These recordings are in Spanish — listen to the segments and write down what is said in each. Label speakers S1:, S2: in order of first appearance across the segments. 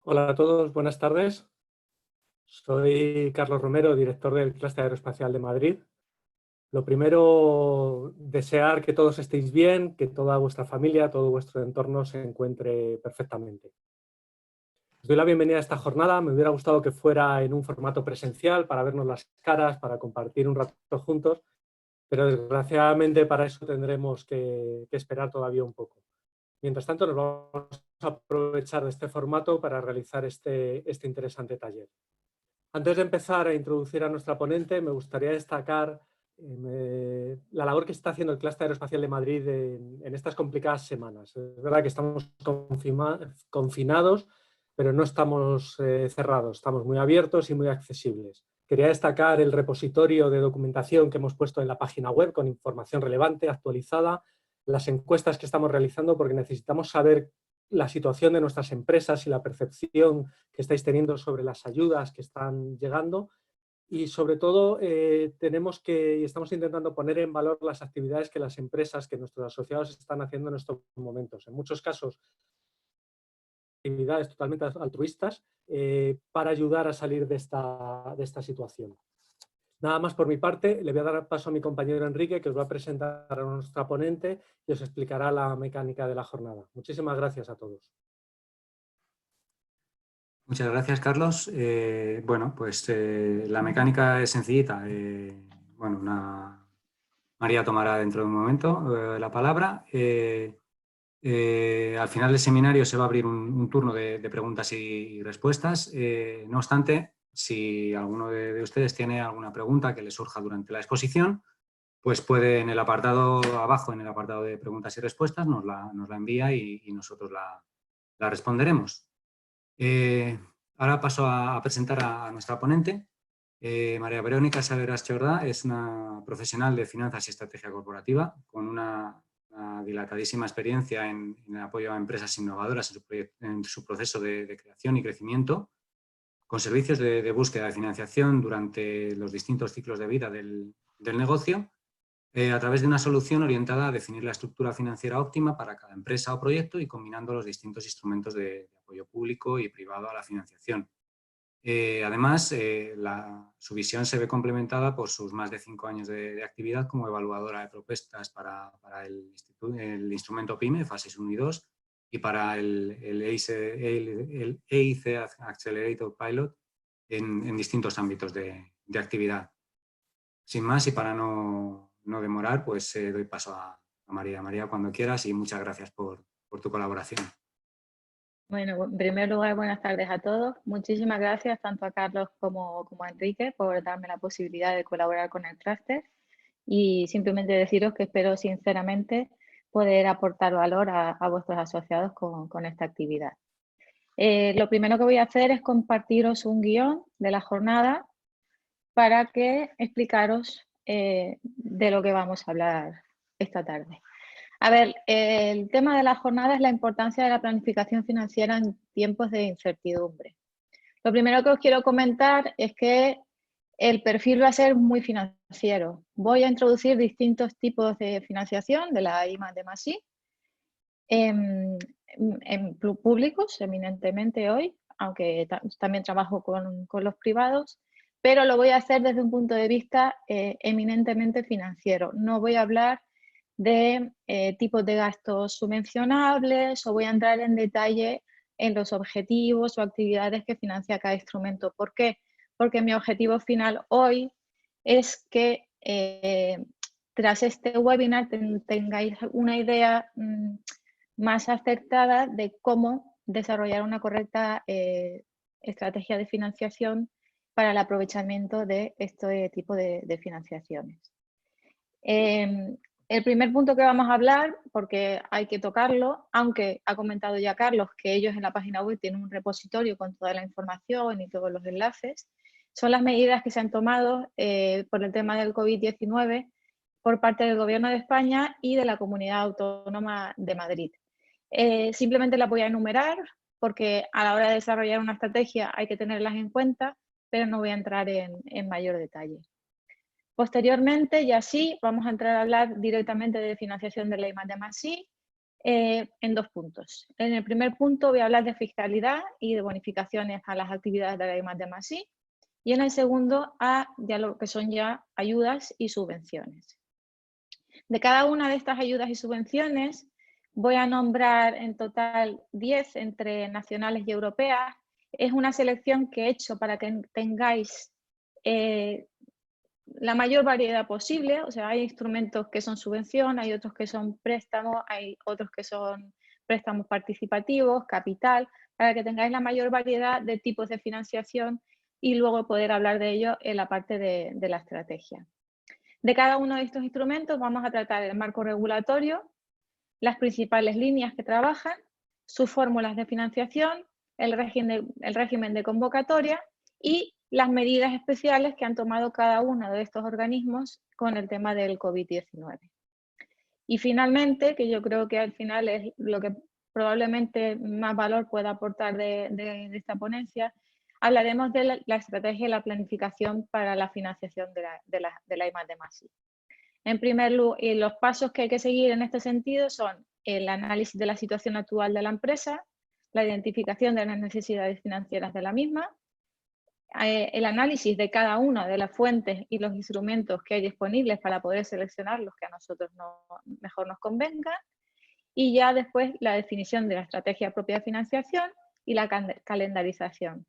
S1: Hola a todos, buenas tardes. Soy Carlos Romero, director del Clúster Aeroespacial de Madrid. Lo primero, desear que todos estéis bien, que toda vuestra familia, todo vuestro entorno se encuentre perfectamente. Os doy la bienvenida a esta jornada. Me hubiera gustado que fuera en un formato presencial para vernos las caras, para compartir un rato juntos, pero desgraciadamente para eso tendremos que esperar todavía un poco. Mientras tanto, nos vamos a aprovechar de este formato para realizar este interesante taller. Antes de empezar a introducir a nuestra ponente, me gustaría destacar la labor que está haciendo el Clúster Aeroespacial de Madrid en estas complicadas semanas. Es verdad que estamos confinados, pero no estamos cerrados, estamos muy abiertos y muy accesibles. Quería destacar el repositorio de documentación que hemos puesto en la página web con información relevante, actualizada, las encuestas que estamos realizando, porque necesitamos saber la situación de nuestras empresas y la percepción que estáis teniendo sobre las ayudas que están llegando y sobre todo estamos intentando poner en valor las actividades que las empresas, que nuestros asociados están haciendo en estos momentos. En muchos casos, actividades totalmente altruistas para ayudar a salir de esta situación. Nada más por mi parte, le voy a dar paso a mi compañero Enrique, que os va a presentar a nuestra ponente y os explicará la mecánica de la jornada. Muchísimas gracias a todos.
S2: Muchas gracias, Carlos. La mecánica es sencillita. María tomará dentro de un momento la palabra. Al final del seminario se va a abrir un turno de preguntas y respuestas. No obstante, si alguno de ustedes tiene alguna pregunta que le surja durante la exposición, pues puede en el apartado abajo, en el apartado de preguntas y respuestas, nos la envía y nosotros la responderemos. Ahora paso a presentar a nuestra ponente. María Verónica Saveras Chordá es una profesional de finanzas y estrategia corporativa con una dilatadísima experiencia en el apoyo a empresas innovadoras en su proceso de creación y crecimiento, con servicios de búsqueda de financiación durante los distintos ciclos de vida del negocio, a través de una solución orientada a definir la estructura financiera óptima para cada empresa o proyecto y combinando los distintos instrumentos de apoyo público y privado a la financiación. Además, su visión se ve complementada por sus más de 5 años de actividad como evaluadora de propuestas para el instrumento PYME, fases 1 y 2, y para el EIC Accelerator Pilot en distintos ámbitos de actividad. Sin más, y para no demorar, pues doy paso a María. María, cuando quieras, y muchas gracias por tu colaboración.
S3: Bueno, en primer lugar, buenas tardes a todos. Muchísimas gracias tanto a Carlos como a Enrique por darme la posibilidad de colaborar con el clúster y simplemente deciros que espero sinceramente poder aportar valor a vuestros asociados con esta actividad. Lo primero que voy a hacer es compartiros un guión de la jornada para que explicaros de lo que vamos a hablar esta tarde. A ver, el tema de la jornada es la importancia de la planificación financiera en tiempos de incertidumbre. Lo primero que os quiero comentar es que el perfil va a ser muy financiero. Voy a introducir distintos tipos de financiación de la I+D+I en públicos, eminentemente hoy, aunque también trabajo con los privados, pero lo voy a hacer desde un punto de vista eminentemente financiero. No voy a hablar de tipos de gastos subvencionables o voy a entrar en detalle en los objetivos o actividades que financia cada instrumento. ¿Por qué? Porque mi objetivo final hoy es que tras este webinar tengáis una idea más acertada de cómo desarrollar una correcta estrategia de financiación para el aprovechamiento de este tipo de financiaciones. El primer punto que vamos a hablar, porque hay que tocarlo, aunque ha comentado ya Carlos que ellos en la página web tienen un repositorio con toda la información y todos los enlaces, son las medidas que se han tomado por el tema del COVID-19 por parte del Gobierno de España y de la Comunidad Autónoma de Madrid. Simplemente las voy a enumerar porque a la hora de desarrollar una estrategia hay que tenerlas en cuenta, pero no voy a entrar en mayor detalle. Posteriormente, y así, vamos a entrar a hablar directamente de financiación de la I+D+I, en 2 puntos. En el primer punto voy a hablar de fiscalidad y de bonificaciones a las actividades de la I+D+I, y en el segundo ya lo que son ya ayudas y subvenciones. De cada una de estas ayudas y subvenciones voy a nombrar en total 10 entre nacionales y europeas. Es una selección que he hecho para que tengáis la mayor variedad posible. O sea, hay instrumentos que son subvención, hay otros que son préstamos, hay otros que son préstamos participativos, capital, para que tengáis la mayor variedad de tipos de financiación y luego poder hablar de ello en la parte de la estrategia. De cada uno de estos instrumentos vamos a tratar el marco regulatorio, las principales líneas que trabajan, sus fórmulas de financiación, el régimen de convocatoria y las medidas especiales que han tomado cada uno de estos organismos con el tema del COVID-19. Y finalmente, que yo creo que al final es lo que probablemente más valor pueda aportar de esta ponencia, hablaremos de la estrategia y la planificación para la financiación de la I+D+I. En primer lugar, los pasos que hay que seguir en este sentido son el análisis de la situación actual de la empresa, la identificación de las necesidades financieras de la misma, el análisis de cada una de las fuentes y los instrumentos que hay disponibles para poder seleccionar los que a nosotros mejor nos convenga, y ya después la definición de la estrategia propia de financiación y la calendarización.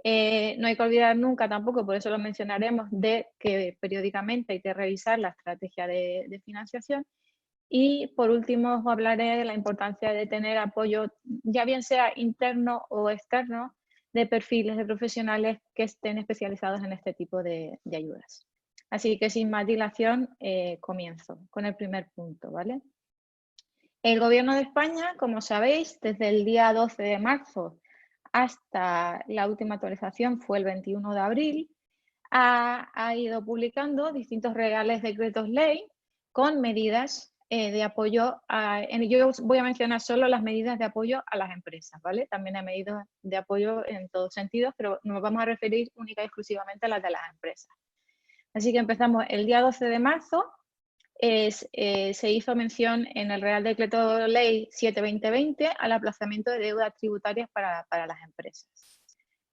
S3: No hay que olvidar nunca tampoco, por eso lo mencionaremos, de que periódicamente hay que revisar la estrategia de financiación. Y por último os hablaré de la importancia de tener apoyo, ya bien sea interno o externo, de perfiles de profesionales que estén especializados en este tipo de ayudas. Así que sin más dilación, comienzo con el primer punto, ¿vale? El Gobierno de España, como sabéis, desde el día 12 de marzo hasta la última actualización fue el 21 de abril, ha ido publicando distintos reales decretos ley con medidas de apoyo. Yo voy a mencionar solo las medidas de apoyo a las empresas, ¿vale? También hay medidas de apoyo en todos sentidos, pero nos vamos a referir única y exclusivamente a las de las empresas. Así que empezamos el día 12 de marzo. Se hizo mención en el Real Decreto Ley 7/2020 al aplazamiento de deudas tributarias para las empresas.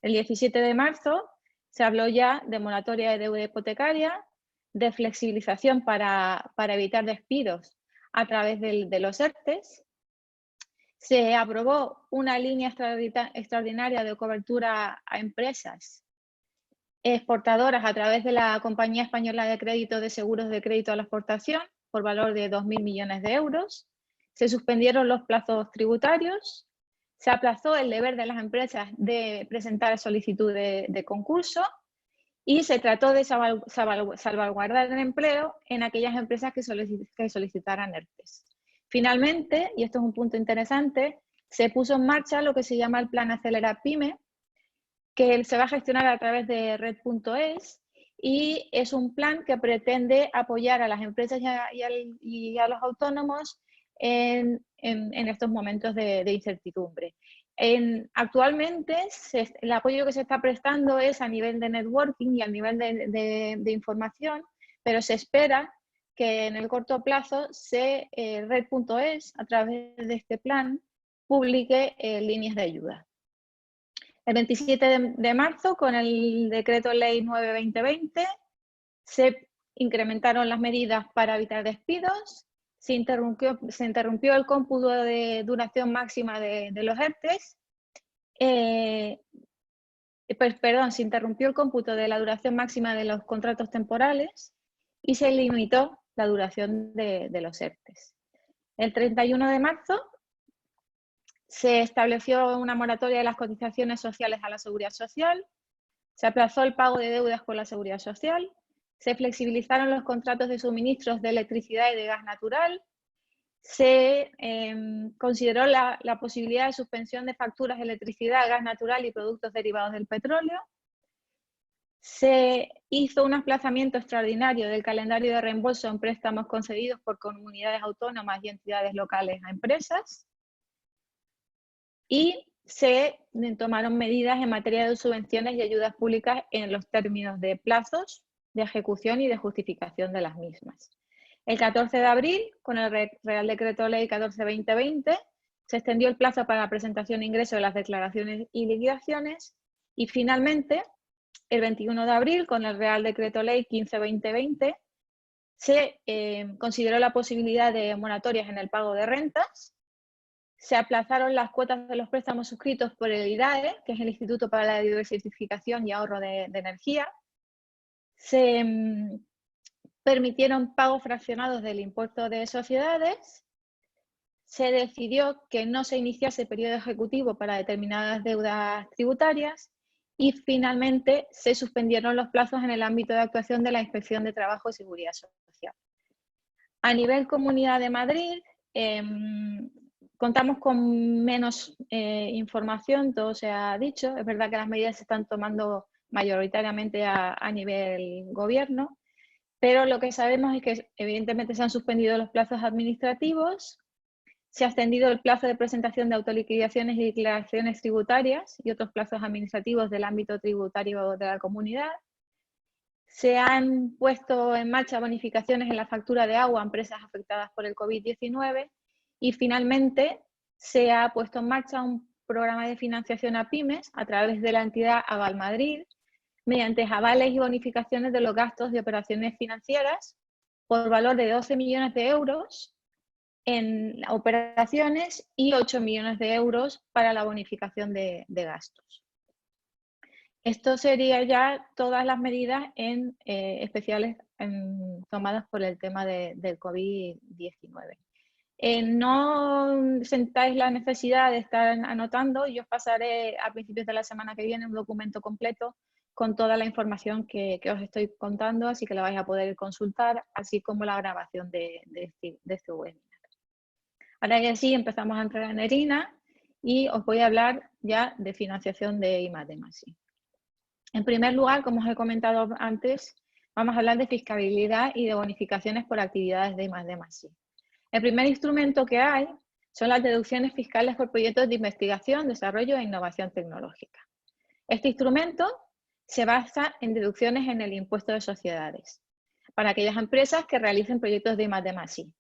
S3: El 17 de marzo se habló ya de moratoria de deuda hipotecaria, de flexibilización para evitar despidos a través de los ERTEs. Se aprobó una línea extraordinaria de cobertura a empresas exportadoras a través de la Compañía Española de Crédito de Seguros de Crédito a la Exportación por valor de 2.000 millones de euros. Se suspendieron los plazos tributarios. Se aplazó el deber de las empresas de presentar solicitud de concurso y se trató de salvaguardar el empleo en aquellas empresas que solicitaran ERTEs. Finalmente, y esto es un punto interesante, se puso en marcha lo que se llama el Plan Acelera Pyme, que se va a gestionar a través de Red.es y es un plan que pretende apoyar a las empresas y a los autónomos en estos momentos de incertidumbre. Actualmente el apoyo que se está prestando es a nivel de networking y a nivel de información, pero se espera que en el corto plazo Red.es, a través de este plan, publique líneas de ayuda. El 27 de marzo, con el Decreto Ley 9/2020, se incrementaron las medidas para evitar despidos, se interrumpió el cómputo de duración máxima de los ERTEs, se interrumpió el cómputo de la duración máxima de los contratos temporales y se limitó la duración de los ERTEs. El 31 de marzo se estableció una moratoria de las cotizaciones sociales a la Seguridad Social, se aplazó el pago de deudas con la Seguridad Social, se flexibilizaron los contratos de suministros de electricidad y de gas natural, se consideró la posibilidad de suspensión de facturas de electricidad, gas natural y productos derivados del petróleo, se hizo un aplazamiento extraordinario del calendario de reembolso en préstamos concedidos por comunidades autónomas y entidades locales a empresas, y se tomaron medidas en materia de subvenciones y ayudas públicas en los términos de plazos, de ejecución y de justificación de las mismas. El 14 de abril, con el Real Decreto Ley 14/2020, se extendió el plazo para la presentación e ingreso de las declaraciones y liquidaciones. Y finalmente, el 21 de abril, con el Real Decreto Ley 15/2020, se consideró la posibilidad de moratorias en el pago de rentas. Se aplazaron las cuotas de los préstamos suscritos por el IDAE, que es el Instituto para la Diversificación y Ahorro de Energía. Se permitieron pagos fraccionados del impuesto de sociedades. Se decidió que no se iniciase periodo ejecutivo para determinadas deudas tributarias. Y finalmente se suspendieron los plazos en el ámbito de actuación de la Inspección de Trabajo y Seguridad Social. A nivel Comunidad de Madrid, contamos con menos información, todo se ha dicho. Es verdad que las medidas se están tomando mayoritariamente a nivel gobierno, pero lo que sabemos es que evidentemente se han suspendido los plazos administrativos, se ha extendido el plazo de presentación de autoliquidaciones y declaraciones tributarias y otros plazos administrativos del ámbito tributario de la comunidad. Se han puesto en marcha bonificaciones en la factura de agua a empresas afectadas por el COVID-19 y finalmente se ha puesto en marcha un programa de financiación a pymes a través de la entidad Aval Madrid mediante avales y bonificaciones de los gastos de operaciones financieras por valor de 12 millones de euros en operaciones y 8 millones de euros para la bonificación de gastos. Esto sería ya todas las medidas especiales tomadas por el tema del COVID-19. No sentáis la necesidad de estar anotando, yo os pasaré a principios de la semana que viene un documento completo con toda la información que os estoy contando, así que la vais a poder consultar, así como la grabación de este webinar. Ahora ya sí, empezamos a entrar en harina y os voy a hablar ya de financiación de I+D+I. En primer lugar, como os he comentado antes, vamos a hablar de fiscalidad y de bonificaciones por actividades de I+D+I. El primer instrumento que hay son las deducciones fiscales por proyectos de investigación, desarrollo e innovación tecnológica. Este instrumento se basa en deducciones en el impuesto de sociedades para aquellas empresas que realicen proyectos de I+D+I.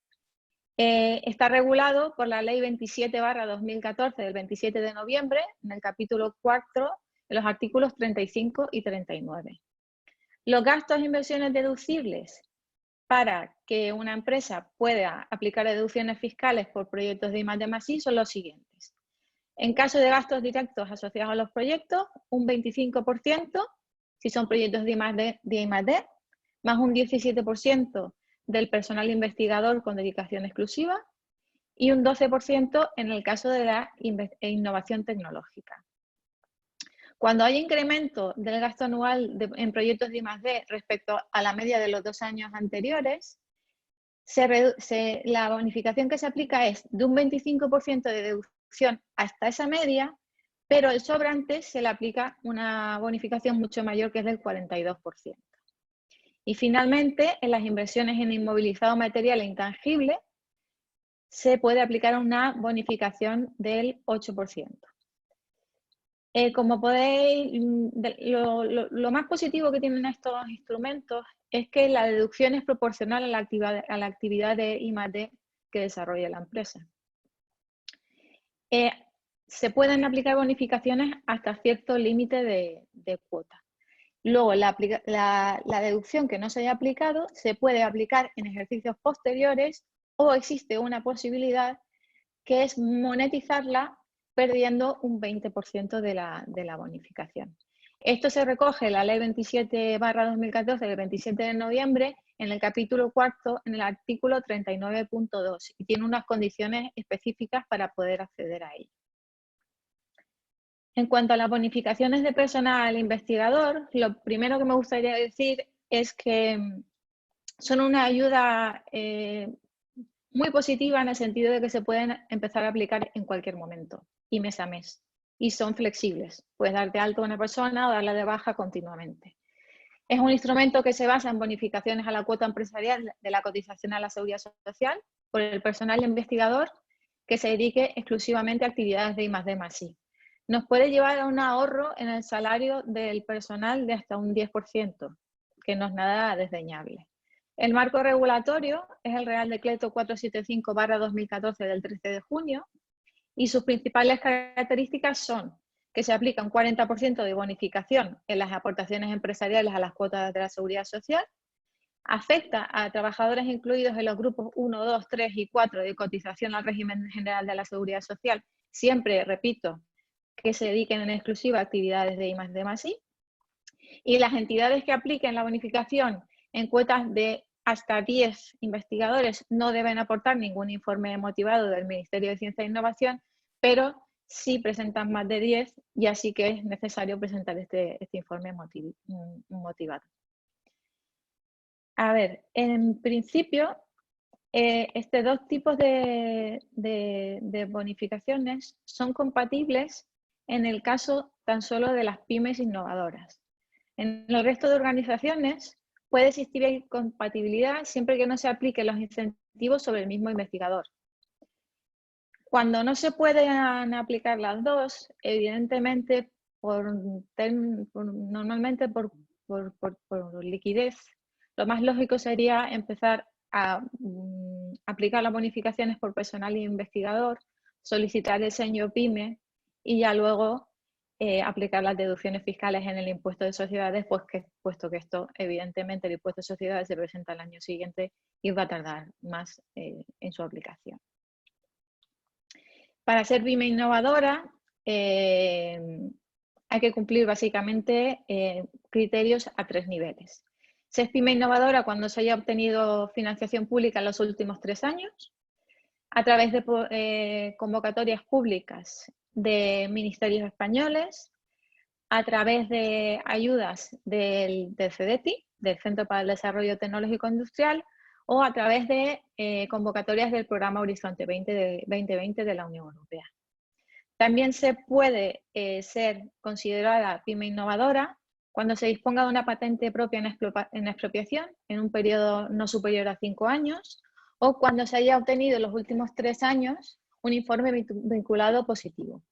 S3: Está regulado por la Ley 27/2014 del 27 de noviembre en el capítulo 4 de los artículos 35 y 39. Los gastos e inversiones deducibles para que una empresa pueda aplicar deducciones fiscales por proyectos de I+D+I son los siguientes. En caso de gastos directos asociados a los proyectos, un 25% si son proyectos de I+D, más un 17% del personal investigador con dedicación exclusiva y un 12% en el caso de la innovación tecnológica. Cuando hay incremento del gasto anual en proyectos de I+D respecto a la media de los 2 años anteriores, la bonificación que se aplica es de un 25% de deducción hasta esa media, pero el sobrante se le aplica una bonificación mucho mayor que es del 42%. Y finalmente, en las inversiones en inmovilizado material e intangible, se puede aplicar una bonificación del 8%. Como podéis, lo más positivo que tienen estos instrumentos es que la deducción es proporcional a la actividad de I+D que desarrolla la empresa. Se pueden aplicar bonificaciones hasta cierto límite de cuota. Luego, la deducción que no se haya aplicado se puede aplicar en ejercicios posteriores o existe una posibilidad que es monetizarla perdiendo un 20% de la bonificación. Esto se recoge en la Ley 27/2014 del 27 de noviembre en el capítulo 4, en el artículo 39.2 y tiene unas condiciones específicas para poder acceder a ello. En cuanto a las bonificaciones de personal investigador, lo primero que me gustaría decir es que son una ayuda muy positiva en el sentido de que se pueden empezar a aplicar en cualquier momento y mes a mes. Y son flexibles. Puedes dar de alta a una persona o darla de baja continuamente. Es un instrumento que se basa en bonificaciones a la cuota empresarial de la cotización a la seguridad social por el personal investigador que se dedique exclusivamente a actividades de I+D+I. Nos puede llevar a un ahorro en el salario del personal de hasta un 10%, que no es nada desdeñable. El marco regulatorio es el Real Decreto 475/2014 del 13 de junio y sus principales características son que se aplica un 40% de bonificación en las aportaciones empresariales a las cuotas de la Seguridad Social, afecta a trabajadores incluidos en los grupos 1, 2, 3 y 4 de cotización al régimen general de la Seguridad Social, siempre, repito, que se dediquen en exclusiva a actividades de I+D+I, y las entidades que apliquen la bonificación en cuotas de hasta 10 investigadores no deben aportar ningún informe motivado del Ministerio de Ciencia e Innovación, pero si presentan más de 10, ya sí que es necesario presentar este informe motivado. A ver, en principio, estos dos tipos de bonificaciones son compatibles en el caso tan solo de las pymes innovadoras. En el resto de organizaciones puede existir incompatibilidad siempre que no se apliquen los incentivos sobre el mismo investigador. Cuando no se pueden aplicar las dos, evidentemente, normalmente por liquidez, lo más lógico sería empezar a aplicar las bonificaciones por personal e investigador, solicitar el seño PYME y ya luego aplicar las deducciones fiscales en el impuesto de sociedades, puesto que esto, evidentemente, el impuesto de sociedades se presenta el año siguiente y va a tardar más en su aplicación. Para ser pyme innovadora hay que cumplir básicamente criterios a 3 niveles. Se es pyme innovadora cuando se haya obtenido financiación pública en los últimos 3 años, a través de convocatorias públicas de ministerios españoles, a través de ayudas del CDTI, del Centro para el Desarrollo Tecnológico Industrial, o a través de convocatorias del programa Horizonte 2020 de la Unión Europea. También se puede ser considerada pyme innovadora cuando se disponga de una patente propia en expropiación en un periodo no superior a 5 años o cuando se haya obtenido en los últimos 3 años un informe vinculado positivo.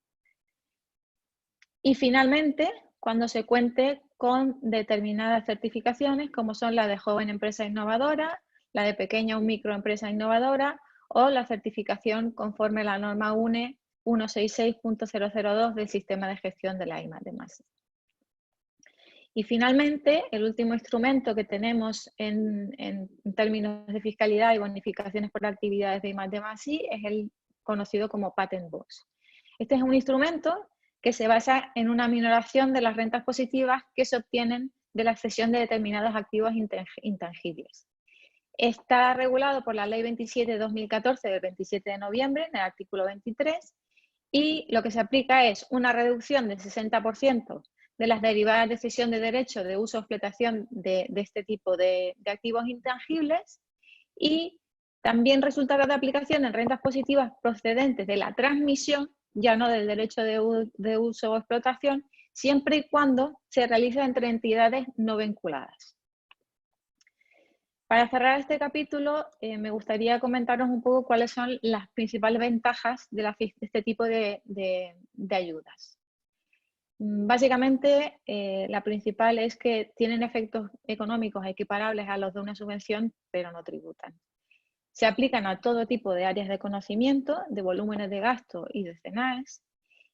S3: Y finalmente, cuando se cuente con determinadas certificaciones como son la de joven empresa innovadora, la de pequeña o microempresa innovadora o la certificación conforme a la norma UNE 166.002 del sistema de gestión de la I+D+I. Y finalmente, el último instrumento que tenemos en términos de fiscalidad y bonificaciones por actividades de I+D+I es el conocido como Patent Box. Este es un instrumento que se basa en una minoración de las rentas positivas que se obtienen de la cesión de determinados activos intangibles. Está regulado por la Ley 27/2014 del 27 de noviembre, en el artículo 23, y lo que se aplica es una reducción del 60% de las derivadas de cesión de derecho de uso o explotación de este tipo de activos intangibles y también resultará de aplicación en rentas positivas procedentes de la transmisión, ya no del derecho de uso o explotación, siempre y cuando se realice entre entidades no vinculadas. Para cerrar este capítulo, me gustaría comentaros un poco cuáles son las principales ventajas de este tipo de ayudas. Básicamente, la principal es que tienen efectos económicos equiparables a los de una subvención, pero no tributan. Se aplican a todo tipo de áreas de conocimiento, de volúmenes de gasto y de CENAES,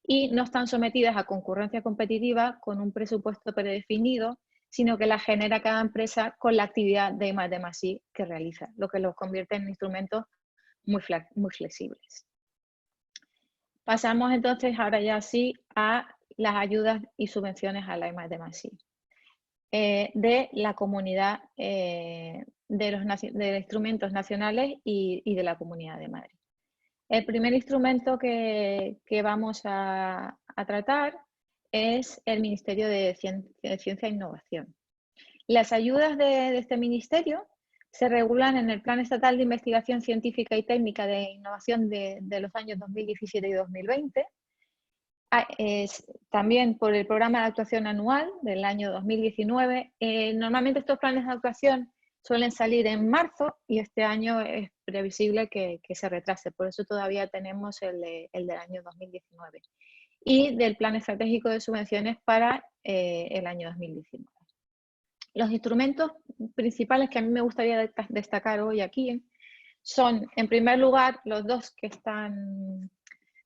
S3: y no están sometidas a concurrencia competitiva con un presupuesto predefinido, sino que la genera cada empresa con la actividad de I+D+I que realiza, lo que los convierte en instrumentos muy flexibles. Pasamos entonces ahora ya sí a las ayudas y subvenciones a la I+D+I de la comunidad de instrumentos nacionales y de la Comunidad de Madrid. El primer instrumento que vamos a tratar es el Ministerio de Ciencia e Innovación. Las ayudas de este ministerio se regulan en el Plan Estatal de Investigación Científica y Técnica de Innovación de los años 2017 y 2020, también por el Programa de Actuación Anual del año 2019. Normalmente estos planes de actuación suelen salir en marzo y este año es previsible que se retrase, por eso todavía tenemos el del año 2019. Y del Plan Estratégico de Subvenciones para el año 2019. Los instrumentos principales que a mí me gustaría destacar hoy aquí son, en primer lugar, los dos que están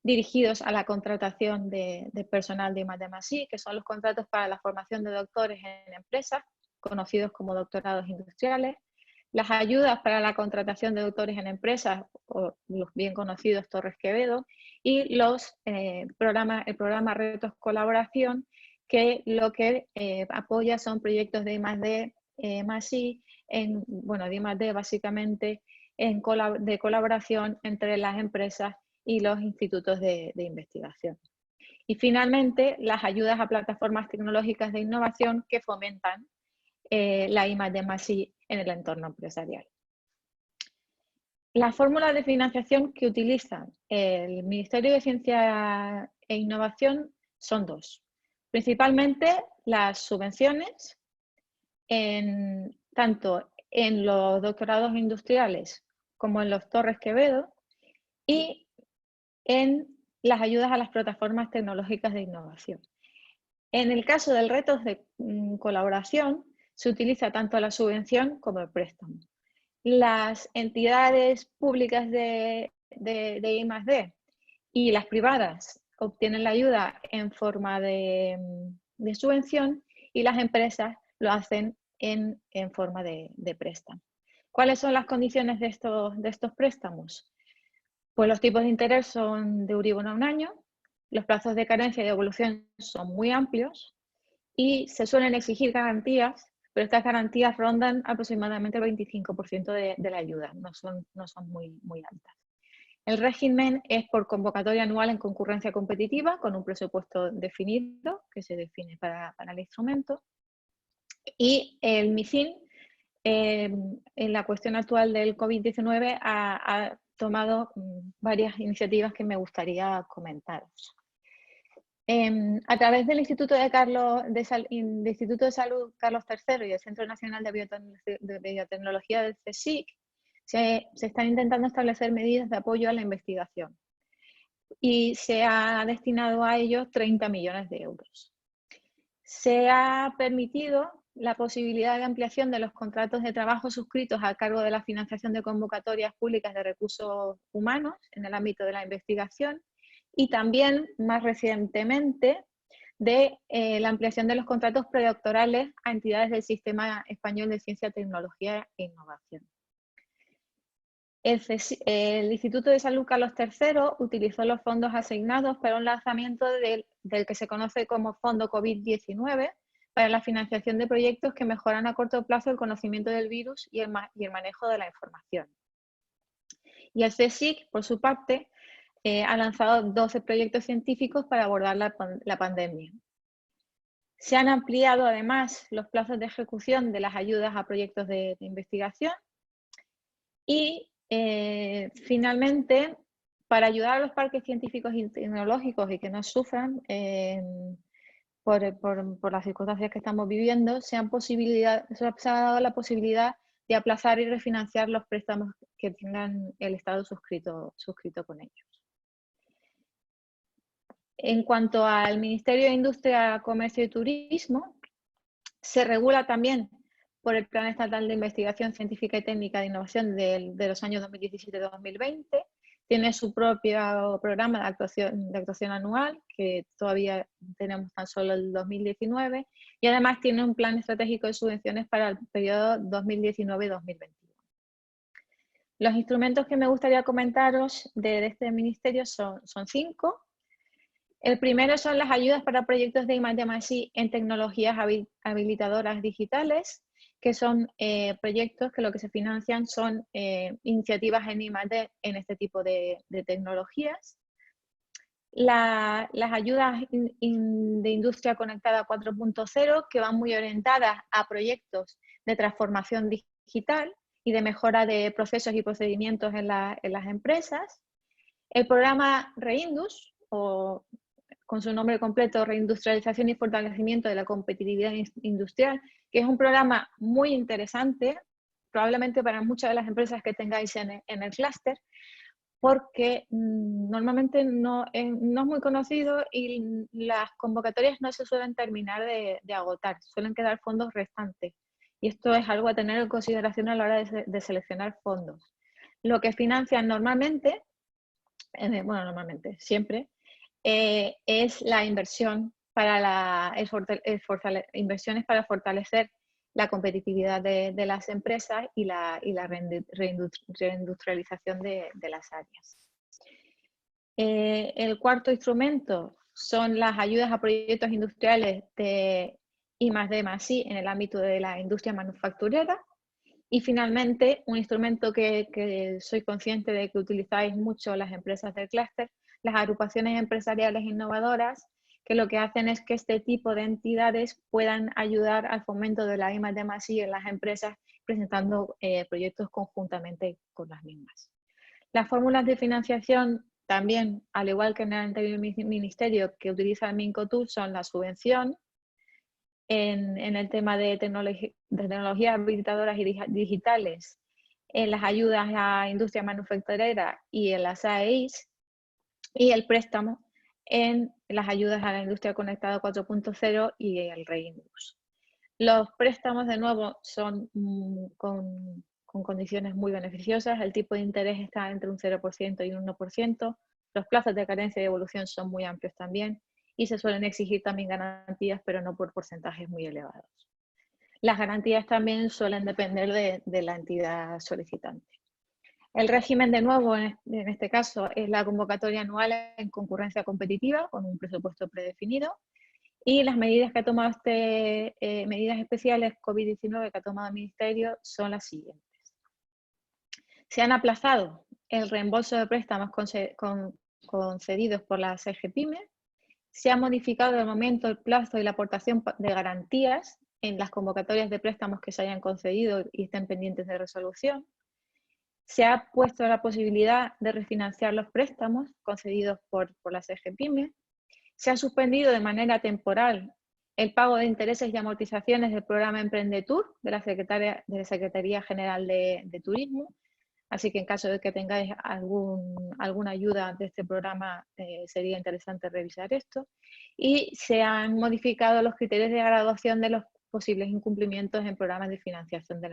S3: dirigidos a la contratación de personal de I+D+I, que son los contratos para la formación de doctores en empresas, conocidos como doctorados industriales, las ayudas para la contratación de doctores en empresas, o los bien conocidos Torres Quevedo, y el programa Retos Colaboración, que lo que apoya son proyectos de I+D+I, de I+D básicamente, de colaboración entre las empresas y los institutos de investigación. Y finalmente, las ayudas a plataformas tecnológicas de innovación que fomentan la I+D+I en el entorno empresarial. Las fórmulas de financiación que utiliza el Ministerio de Ciencia e Innovación son dos. Principalmente las subvenciones, tanto en los doctorados industriales como en los Torres Quevedo, y en las ayudas a las plataformas tecnológicas de innovación. En el caso del retos de colaboración, se utiliza tanto la subvención como el préstamo. Las entidades públicas de I+D y las privadas obtienen la ayuda en forma de subvención, y las empresas lo hacen en forma de préstamo. ¿Cuáles son las condiciones de estos préstamos? Pues los tipos de interés son de Euribor a un año, los plazos de carencia y de devolución son muy amplios y se suelen exigir garantías, pero estas garantías rondan aproximadamente el 25% de la ayuda, no son muy altas. El régimen es por convocatoria anual en concurrencia competitiva con un presupuesto definido que se define para el instrumento, y el MICIN, en la cuestión actual del COVID-19, ha tomado varias iniciativas que me gustaría comentaros. A través del Instituto de Salud Carlos III y el Centro Nacional de Biotecnología del CSIC, se están intentando establecer medidas de apoyo a la investigación y se ha destinado a ello 30 millones de euros. Se ha permitido la posibilidad de ampliación de los contratos de trabajo suscritos a cargo de la financiación de convocatorias públicas de recursos humanos en el ámbito de la investigación, y también, más recientemente, de la ampliación de los contratos predoctorales a entidades del Sistema Español de Ciencia, Tecnología e Innovación. El Instituto de Salud Carlos III utilizó los fondos asignados para un lanzamiento del que se conoce como Fondo COVID-19 para la financiación de proyectos que mejoran a corto plazo el conocimiento del virus y el manejo de la información. Y el CSIC, por su parte, ha lanzado 12 proyectos científicos para abordar la pandemia. Se han ampliado además los plazos de ejecución de las ayudas a proyectos de investigación y finalmente, para ayudar a los parques científicos y tecnológicos y que no sufran por las circunstancias que estamos viviendo, se ha dado la posibilidad de aplazar y refinanciar los préstamos que tengan el Estado suscrito con ellos. En cuanto al Ministerio de Industria, Comercio y Turismo, se regula también por el Plan Estatal de Investigación Científica y Técnica de Innovación de los años 2017-2020. Tiene su propio programa de actuación anual, que todavía tenemos tan solo el 2019, y además tiene un plan estratégico de subvenciones para el periodo 2019-2021. Los instrumentos que me gustaría comentaros de este ministerio son 5. El primero son las ayudas para proyectos de I+D+I en tecnologías habilitadoras digitales, que son proyectos que lo que se financian son iniciativas en I+D en este tipo de tecnologías. Las ayudas de Industria Conectada 4.0, que van muy orientadas a proyectos de transformación digital y de mejora de procesos y procedimientos en las empresas. El programa Reindus, o con su nombre completo, Reindustrialización y Fortalecimiento de la Competitividad Industrial, que es un programa muy interesante, probablemente para muchas de las empresas que tengáis en el clúster, porque normalmente no es muy conocido y las convocatorias no se suelen terminar de agotar, suelen quedar fondos restantes. Y esto es algo a tener en consideración a la hora de seleccionar fondos. Lo que financian normalmente, siempre, es la inversión para inversiones para fortalecer la competitividad de las empresas y la reindustrialización de las áreas. El cuarto instrumento son las ayudas a proyectos industriales de I+D+I en el ámbito de la industria manufacturera. Y finalmente, un instrumento que soy consciente de que utilizáis mucho las empresas del clúster, las agrupaciones empresariales innovadoras, que lo que hacen es que este tipo de entidades puedan ayudar al fomento de la I+D+I en las empresas, presentando proyectos conjuntamente con las mismas. Las fórmulas de financiación también, al igual que en el anterior ministerio que utiliza el Mincotur, son la subvención, en el tema de tecnologías habilitadoras y digitales, en las ayudas a industria manufacturera y en las AEIs, y el préstamo en las ayudas a la industria conectada 4.0 y el Reinvus. Los préstamos, de nuevo, son con condiciones muy beneficiosas. El tipo de interés está entre un 0% y un 1%. Los plazos de carencia y evolución son muy amplios también. Y se suelen exigir también garantías, pero no por porcentajes muy elevados. Las garantías también suelen depender de la entidad solicitante. El régimen, de nuevo, en este caso, es la convocatoria anual en concurrencia competitiva con un presupuesto predefinido. Y las medidas que ha tomado medidas especiales COVID-19 que ha tomado el Ministerio son las siguientes. Se han aplazado el reembolso de préstamos concedidos por la CGPyme. Se ha modificado de momento el plazo y la aportación de garantías en las convocatorias de préstamos que se hayan concedido y estén pendientes de resolución. Se ha puesto la posibilidad de refinanciar los préstamos concedidos por la CGPyme. Se ha suspendido de manera temporal el pago de intereses y amortizaciones del programa Emprendetur de la Secretaría General de Turismo. Así que en caso de que tengáis alguna ayuda de este programa, sería interesante revisar esto. Y se han modificado los criterios de graduación de los posibles incumplimientos en programas de financiación de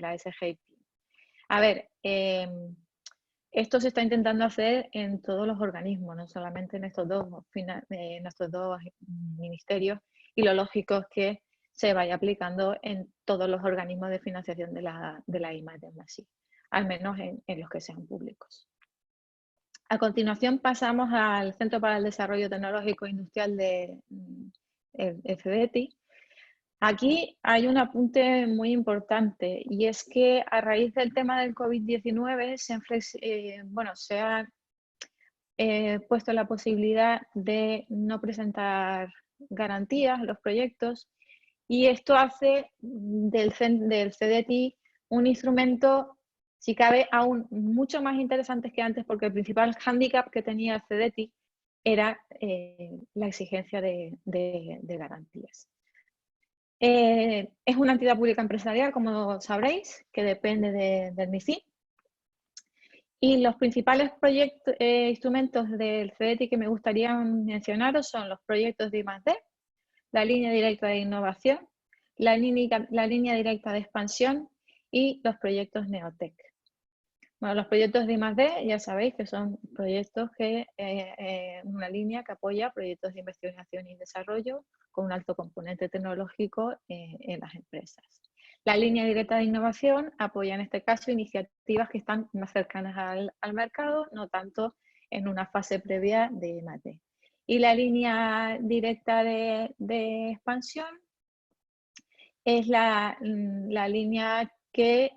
S3: la SGIP. A ver, esto se está intentando hacer en todos los organismos, no solamente en estos dos ministerios, y lo lógico es que se vaya aplicando en todos los organismos de financiación de la I+D+I, al menos en los que sean públicos. A continuación pasamos al Centro para el Desarrollo Tecnológico e Industrial de CDTI. Aquí hay un apunte muy importante, y es que a raíz del tema del COVID-19 se ha puesto la posibilidad de no presentar garantías a los proyectos, y esto hace del CDTI un instrumento, si cabe, aún mucho más interesante que antes, porque el principal hándicap que tenía el CDTI era la exigencia de garantías. Es una entidad pública empresarial, como sabréis, que depende del MICI. Y los principales instrumentos del CDTI que me gustaría mencionaros son los proyectos de I+D, la línea directa de innovación, la línea directa de expansión y los proyectos Neotec. Bueno, los proyectos de I+D ya sabéis que son proyectos una línea que apoya proyectos de investigación y desarrollo con un alto componente tecnológico en las empresas. La línea directa de innovación apoya en este caso iniciativas que están más cercanas al mercado, no tanto en una fase previa de I+D. Y la línea directa de expansión es la línea que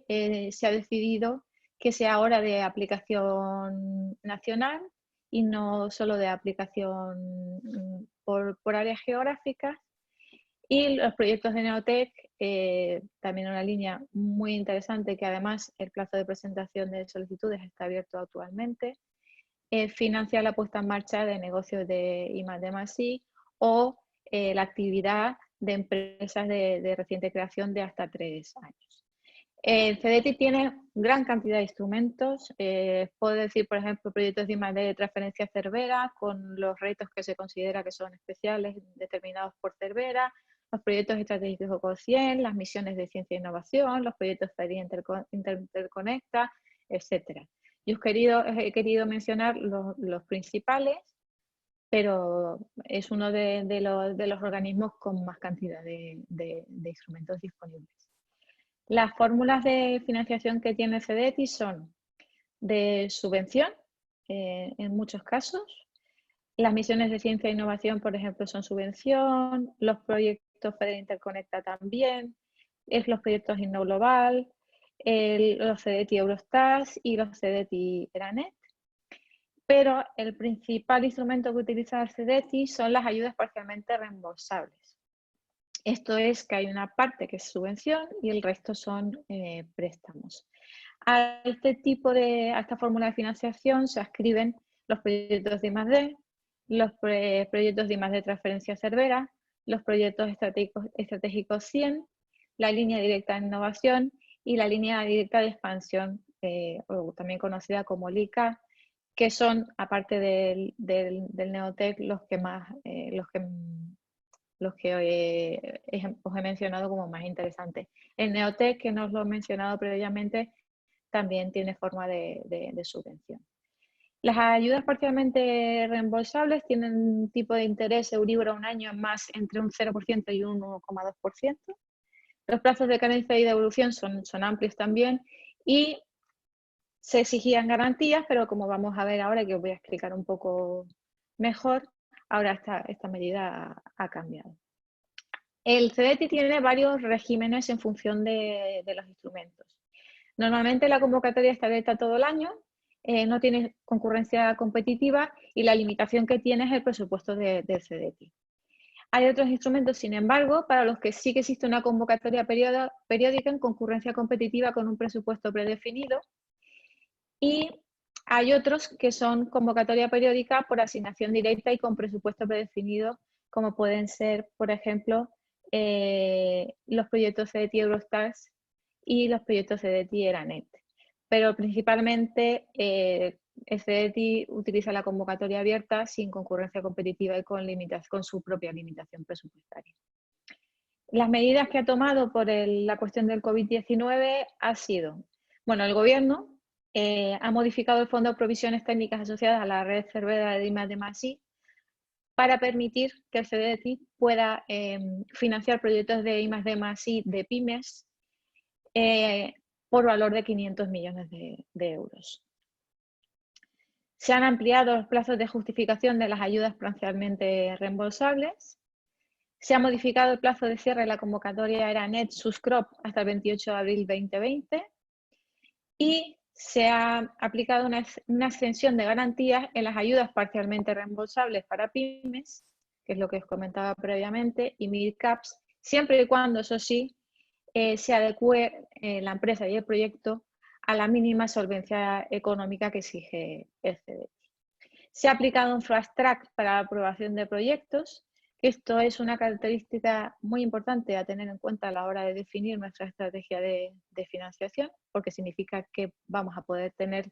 S3: se ha decidido que sea ahora de aplicación nacional y no solo de aplicación por áreas geográficas. Y los proyectos de Neotec, también una línea muy interesante, que además el plazo de presentación de solicitudes está abierto actualmente, financia la puesta en marcha de negocios de I+D+I o la actividad de empresas de reciente creación de hasta 3 años. El CDTI tiene gran cantidad de instrumentos. Puedo decir, por ejemplo, proyectos de I+D de transferencia Cervera, con los retos que se considera que son especiales determinados por Cervera, los proyectos estratégicos 100, las misiones de ciencia e innovación, los proyectos FEDER Interconecta, etc. Yo he querido mencionar los principales, pero es uno de los organismos con más cantidad de instrumentos disponibles. Las fórmulas de financiación que tiene el CDETI son de subvención, en muchos casos. Las misiones de ciencia e innovación, por ejemplo, son subvención. Los proyectos FEDER Interconecta también. Los proyectos InnoGlobal, los CDETI Eurostars y los CDETI ERANET. Pero el principal instrumento que utiliza el CDETI son las ayudas parcialmente reembolsables. Esto es que hay una parte que es subvención y el resto son préstamos. A esta fórmula de financiación se adscriben los proyectos de I+D, los proyectos de I+D transferencia Cervera, los proyectos estratégicos 100, la línea directa de innovación y la línea directa de expansión, o también conocida como LICA, que son, aparte del Neotec, los que os he mencionado como más interesantes. El Neotec, que no os lo he mencionado previamente, también tiene forma de subvención. Las ayudas parcialmente reembolsables tienen un tipo de interés Euribor a un año más entre un 0% y un 1,2%. Los plazos de carencia y devolución son amplios también y se exigían garantías, pero como vamos a ver ahora, que os voy a explicar un poco mejor, ahora esta medida ha cambiado. El CDETI tiene varios regímenes en función de los instrumentos. Normalmente la convocatoria está abierta todo el año, no tiene concurrencia competitiva y la limitación que tiene es el presupuesto del CDETI. Hay otros instrumentos, sin embargo, para los que sí que existe una convocatoria periódica en concurrencia competitiva con un presupuesto predefinido, y hay otros que son convocatoria periódica por asignación directa y con presupuesto predefinido, como pueden ser, por ejemplo, los proyectos CDETI Eurostars y los proyectos CDETI ERANET. Pero principalmente el CDETI utiliza la convocatoria abierta sin concurrencia competitiva y con su propia limitación presupuestaria. Las medidas que ha tomado por la cuestión del COVID-19 ha sido, bueno, el Gobierno ha modificado el Fondo de Provisiones Técnicas asociadas a la red Cervera de I+D+I para permitir que el CDETI pueda financiar proyectos de I+D+I de pymes por valor de 500 millones de euros. Se han ampliado los plazos de justificación de las ayudas parcialmente reembolsables. Se ha modificado el plazo de cierre de la convocatoria ERANET SUSCROP hasta el 28 de abril 2020 y se ha aplicado una extensión de garantías en las ayudas parcialmente reembolsables para pymes, que es lo que os comentaba previamente, y mid-caps, siempre y cuando, eso sí, se adecue la empresa y el proyecto a la mínima solvencia económica que exige el CDETI. Se ha aplicado un fast track para la aprobación de proyectos. Esto es una característica muy importante a tener en cuenta a la hora de definir nuestra estrategia de financiación, porque significa que vamos a poder tener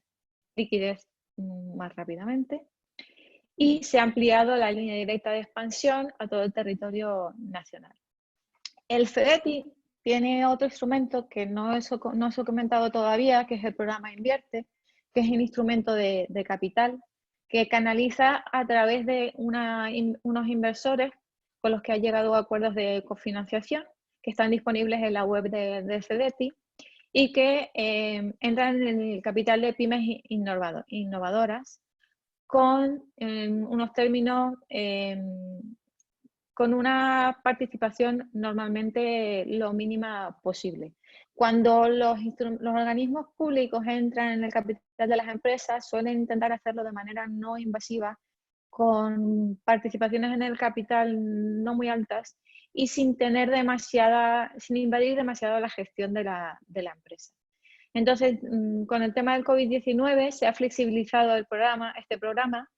S3: liquidez más rápidamente. Y se ha ampliado la línea directa de expansión a todo el territorio nacional. El CDETI tiene otro instrumento que no os he comentado todavía, que es el programa Invierte, que es un instrumento de capital que canaliza a través de unos inversores con los que ha llegado a acuerdos de cofinanciación que están disponibles en la web de CDETI y que entran en el capital de pymes innovadoras con unos términos, con una participación normalmente lo mínima posible. Cuando los organismos públicos entran en el capital de las empresas, suelen intentar hacerlo de manera no invasiva, con participaciones en el capital no muy altas y sin invadir demasiado la gestión de la empresa. Entonces, con el tema del COVID-19 se ha flexibilizado este programa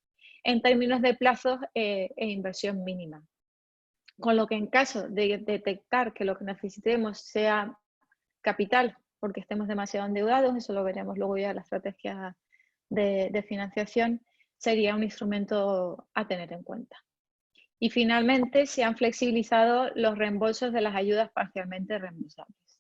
S3: en términos de plazos e inversión mínima. Con lo que en caso de detectar que lo que necesitemos sea capital porque estemos demasiado endeudados, eso lo veremos luego ya en la estrategia de financiación, sería un instrumento a tener en cuenta. Y finalmente se han flexibilizado los reembolsos de las ayudas parcialmente reembolsables.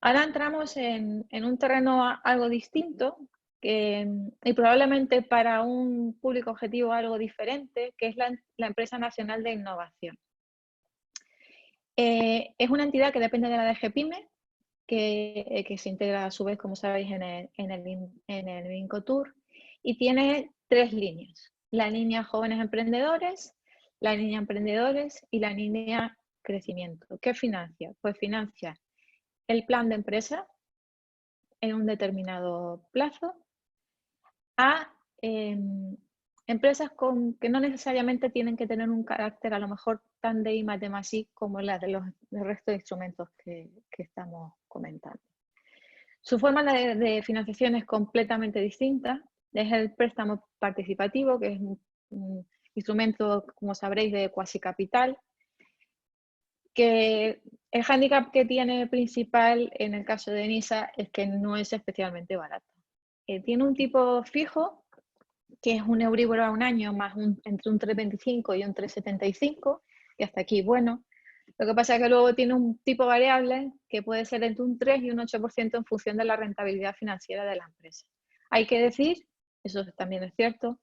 S3: Ahora entramos en un terreno algo distinto y probablemente para un público objetivo algo diferente, que es la Empresa Nacional de Innovación. Es una entidad que depende de la DGPYME, que se integra a su vez, como sabéis, en el Incotur, y tiene 3 líneas: la línea Jóvenes Emprendedores, la línea Emprendedores y la línea Crecimiento. ¿Qué financia? Pues financia el plan de empresa en un determinado plazo a empresas que no necesariamente tienen que tener un carácter a lo mejor tan de I+D+I como la del resto de instrumentos que estamos comentando. Su forma de financiación es completamente distinta. Es el préstamo participativo, que es un instrumento, como sabréis, de cuasi capital, que el hándicap que tiene principal en el caso de NISA es que no es especialmente barato. Tiene un tipo fijo, que es un Euribor a un año más entre un 3,25 y un 3,75, y hasta aquí bueno. Lo que pasa es que luego tiene un tipo variable que puede ser entre un 3 y un 8% en función de la rentabilidad financiera de la empresa. Hay que decir, eso también es cierto,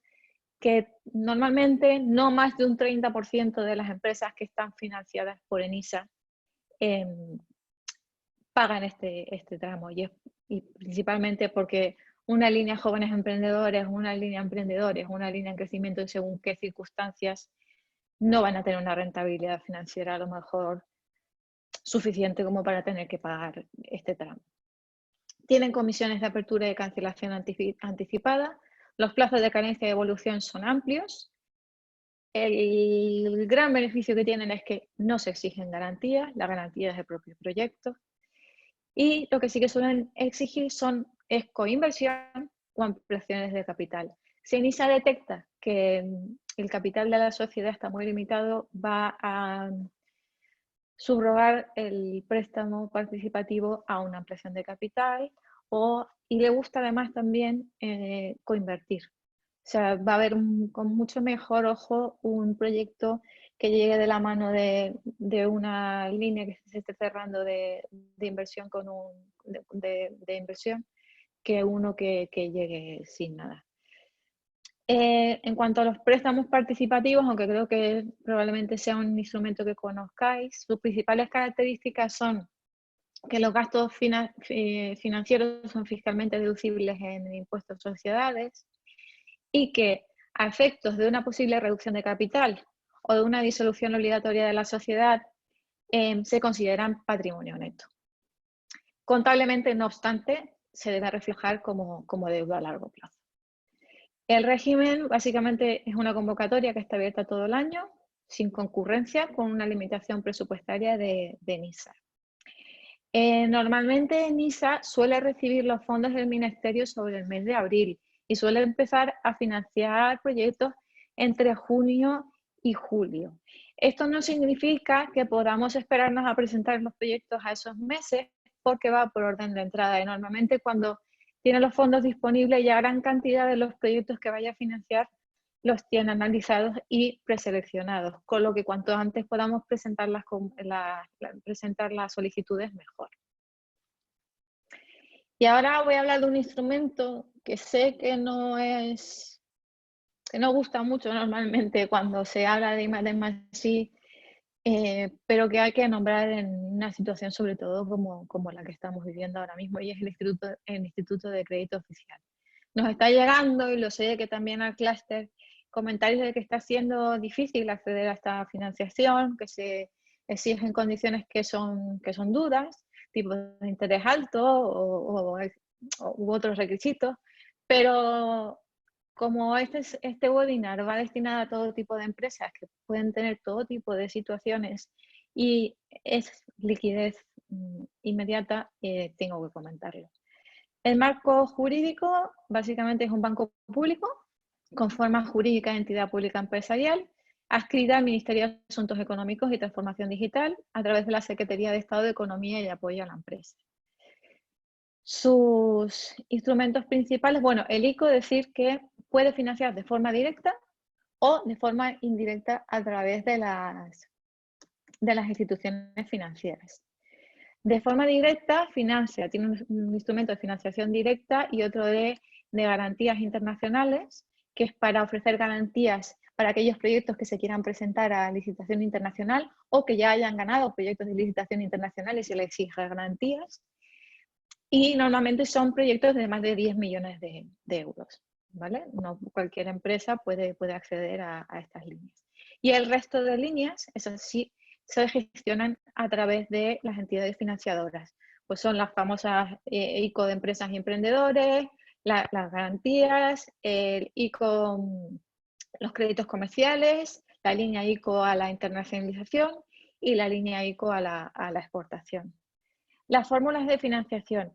S3: que normalmente no más de un 30% de las empresas que están financiadas por ENISA pagan este tramo, y principalmente porque una línea Jóvenes Emprendedores, una línea Emprendedores, una línea en crecimiento y según qué circunstancias no van a tener una rentabilidad financiera a lo mejor suficiente como para tener que pagar este tramo. Tienen comisiones de apertura y de cancelación anticipada. Los plazos de carencia y evolución son amplios. El gran beneficio que tienen es que no se exigen garantías, la garantía es del propio proyecto. Y lo que sí que suelen exigir es coinversión o ampliaciones de capital. Si ENISA detecta que el capital de la sociedad está muy limitado, va a subrogar el préstamo participativo a una ampliación de capital y le gusta además también coinvertir. O sea, va a haber con mucho mejor ojo un proyecto que llegue de la mano de una línea que se esté cerrando de inversión de inversión, que uno que llegue sin nada. En cuanto a los préstamos participativos, aunque creo que probablemente sea un instrumento que conozcáis, sus principales características son que los gastos financieros son fiscalmente deducibles en el impuesto a sociedades y que a efectos de una posible reducción de capital o de una disolución obligatoria de la sociedad se consideran patrimonio neto. Contablemente, no obstante, se debe reflejar como deuda a largo plazo. El régimen básicamente es una convocatoria que está abierta todo el año, sin concurrencia, con una limitación presupuestaria de NISA. Normalmente NISA suele recibir los fondos del Ministerio sobre el mes de abril y suele empezar a financiar proyectos entre junio y julio. Esto no significa que podamos esperarnos a presentar los proyectos a esos meses, porque va por orden de entrada. Y normalmente cuando tiene los fondos disponibles, ya gran cantidad de los proyectos que vaya a financiar los tiene analizados y preseleccionados, con lo que cuanto antes podamos presentar las solicitudes, mejor. Y ahora voy a hablar de un instrumento que sé que no gusta mucho normalmente cuando se habla de I+D+I, pero que hay que nombrar en una situación sobre todo como la que estamos viviendo ahora mismo, y es el Instituto de Crédito Oficial. Nos está llegando, y lo sé que también al clúster, comentarios de que está siendo difícil acceder a esta financiación, que se exigen condiciones que son duras, tipo de interés alto u otros requisitos, pero como este webinar va destinado a todo tipo de empresas que pueden tener todo tipo de situaciones y es liquidez inmediata, tengo que comentarlo. El marco jurídico básicamente es un banco público con forma jurídica de entidad pública empresarial, adscrita al Ministerio de Asuntos Económicos y Transformación Digital a través de la Secretaría de Estado de Economía y Apoyo a la Empresa. Sus instrumentos principales, bueno, el ICO, decir que puede financiar de forma directa o de forma indirecta a través de las instituciones financieras. De forma directa financia, tiene un instrumento de financiación directa y otro de garantías internacionales, que es para ofrecer garantías para aquellos proyectos que se quieran presentar a licitación internacional o que ya hayan ganado proyectos de licitación internacional y se les exige garantías. Y normalmente son proyectos de más de 10 millones de euros, ¿vale? No cualquier empresa puede acceder a estas líneas. Y el resto de líneas, esas sí, se gestionan a través de las entidades financiadoras. Pues son las famosas ICO de empresas y emprendedores, las garantías, el ICO, los créditos comerciales, la línea ICO a la internacionalización y la línea ICO a la exportación. Las fórmulas de financiación.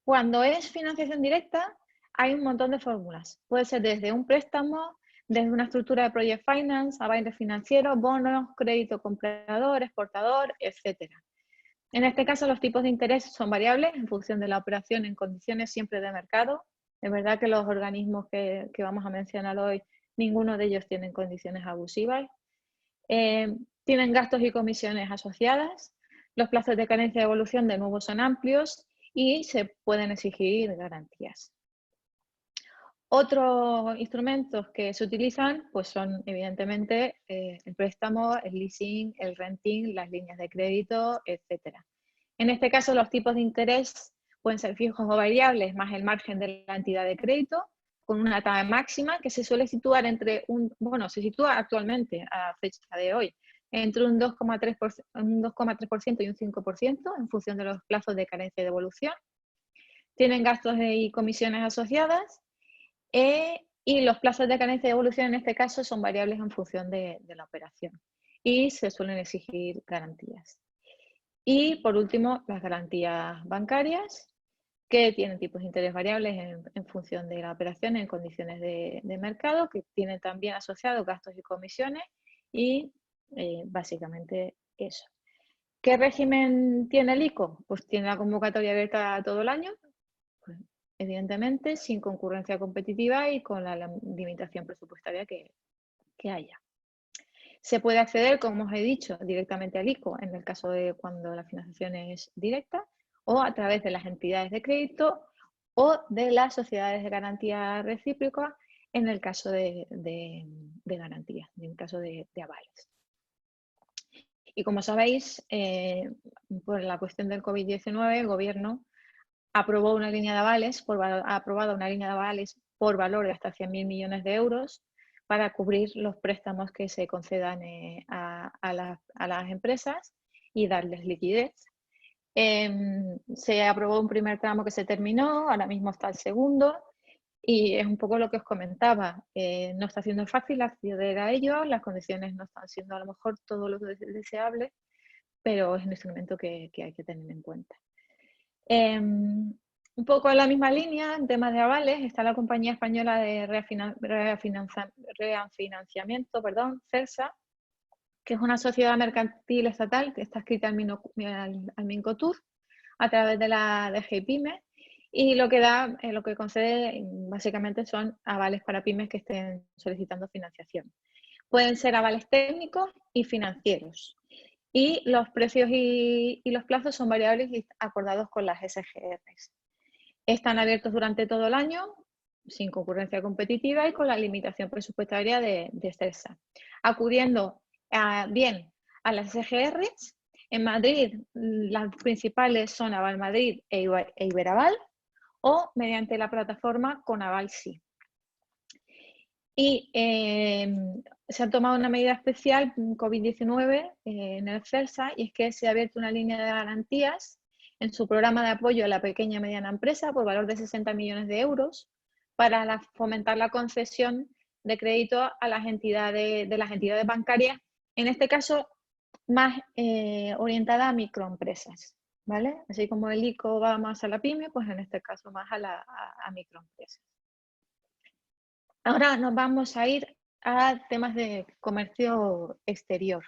S3: Cuando es financiación directa, hay un montón de fórmulas. Puede ser desde un préstamo, desde una estructura de project finance, avales financieros, bonos, crédito comprador, exportador, etc. En este caso, los tipos de interés son variables en función de la operación en condiciones siempre de mercado. Es verdad que los organismos que vamos a mencionar hoy, ninguno de ellos tienen condiciones abusivas. Tienen gastos y comisiones asociadas. Los plazos de carencia de evolución de nuevo son amplios y se pueden exigir garantías. Otros instrumentos que se utilizan pues son evidentemente el préstamo, el leasing, el renting, las líneas de crédito, etc. En este caso los tipos de interés pueden ser fijos o variables más el margen de la entidad de crédito con una tasa máxima que se suele situar entre se sitúa actualmente a fecha de hoy entre un 2,3% y un 5% en función de los plazos de carencia y devolución. Tienen gastos y comisiones asociadas y los plazos de carencia y devolución en este caso son variables en función de la operación y se suelen exigir garantías. Y por último, las garantías bancarias que tienen tipos de interés variables en función de la operación en condiciones de mercado, que tienen también asociados gastos y comisiones y básicamente eso. ¿Qué régimen tiene el ICO? Pues tiene la convocatoria abierta todo el año, pues, evidentemente sin concurrencia competitiva y con la limitación presupuestaria que haya. Se puede acceder, como os he dicho, directamente al ICO en el caso de cuando la financiación es directa o a través de las entidades de crédito o de las sociedades de garantía recíproca en el caso de garantía, en el caso de avales. Y como sabéis, por la cuestión del COVID-19, el Gobierno ha aprobado una línea de avales por valor de hasta 100.000 millones de euros para cubrir los préstamos que se concedan a las empresas y darles liquidez. Se aprobó un primer tramo que se terminó, ahora mismo está el segundo, y es un poco lo que os comentaba. No está siendo fácil acceder a ello, las condiciones no están siendo a lo mejor todo lo deseable, pero es un instrumento que hay que tener en cuenta. Un poco en la misma línea, en temas de avales, está la Compañía Española de Refinanciamiento, CERSA, que es una sociedad mercantil estatal que está escrita al Mincotur a través de la DG Pyme y lo que concede básicamente son avales para pymes que estén solicitando financiación. Pueden ser avales técnicos y financieros. Y los precios y los plazos son variables y acordados con las SGRs. Están abiertos durante todo el año, sin concurrencia competitiva y con la limitación presupuestaria de CERSA. Acudiendo bien a las SGRs, en Madrid las principales son Aval Madrid e Iberaval o mediante la plataforma Conaval Sí. Y se ha tomado una medida especial COVID-19 en el CERSA y es que se ha abierto una línea de garantías en su programa de apoyo a la pequeña y mediana empresa por valor de 60 millones de euros para fomentar la concesión de crédito a las entidades bancarias, en este caso más orientada a microempresas, ¿vale? Así como el ICO va más a la pyme, pues en este caso más a microempresas. Ahora nos vamos a ir a temas de comercio exterior.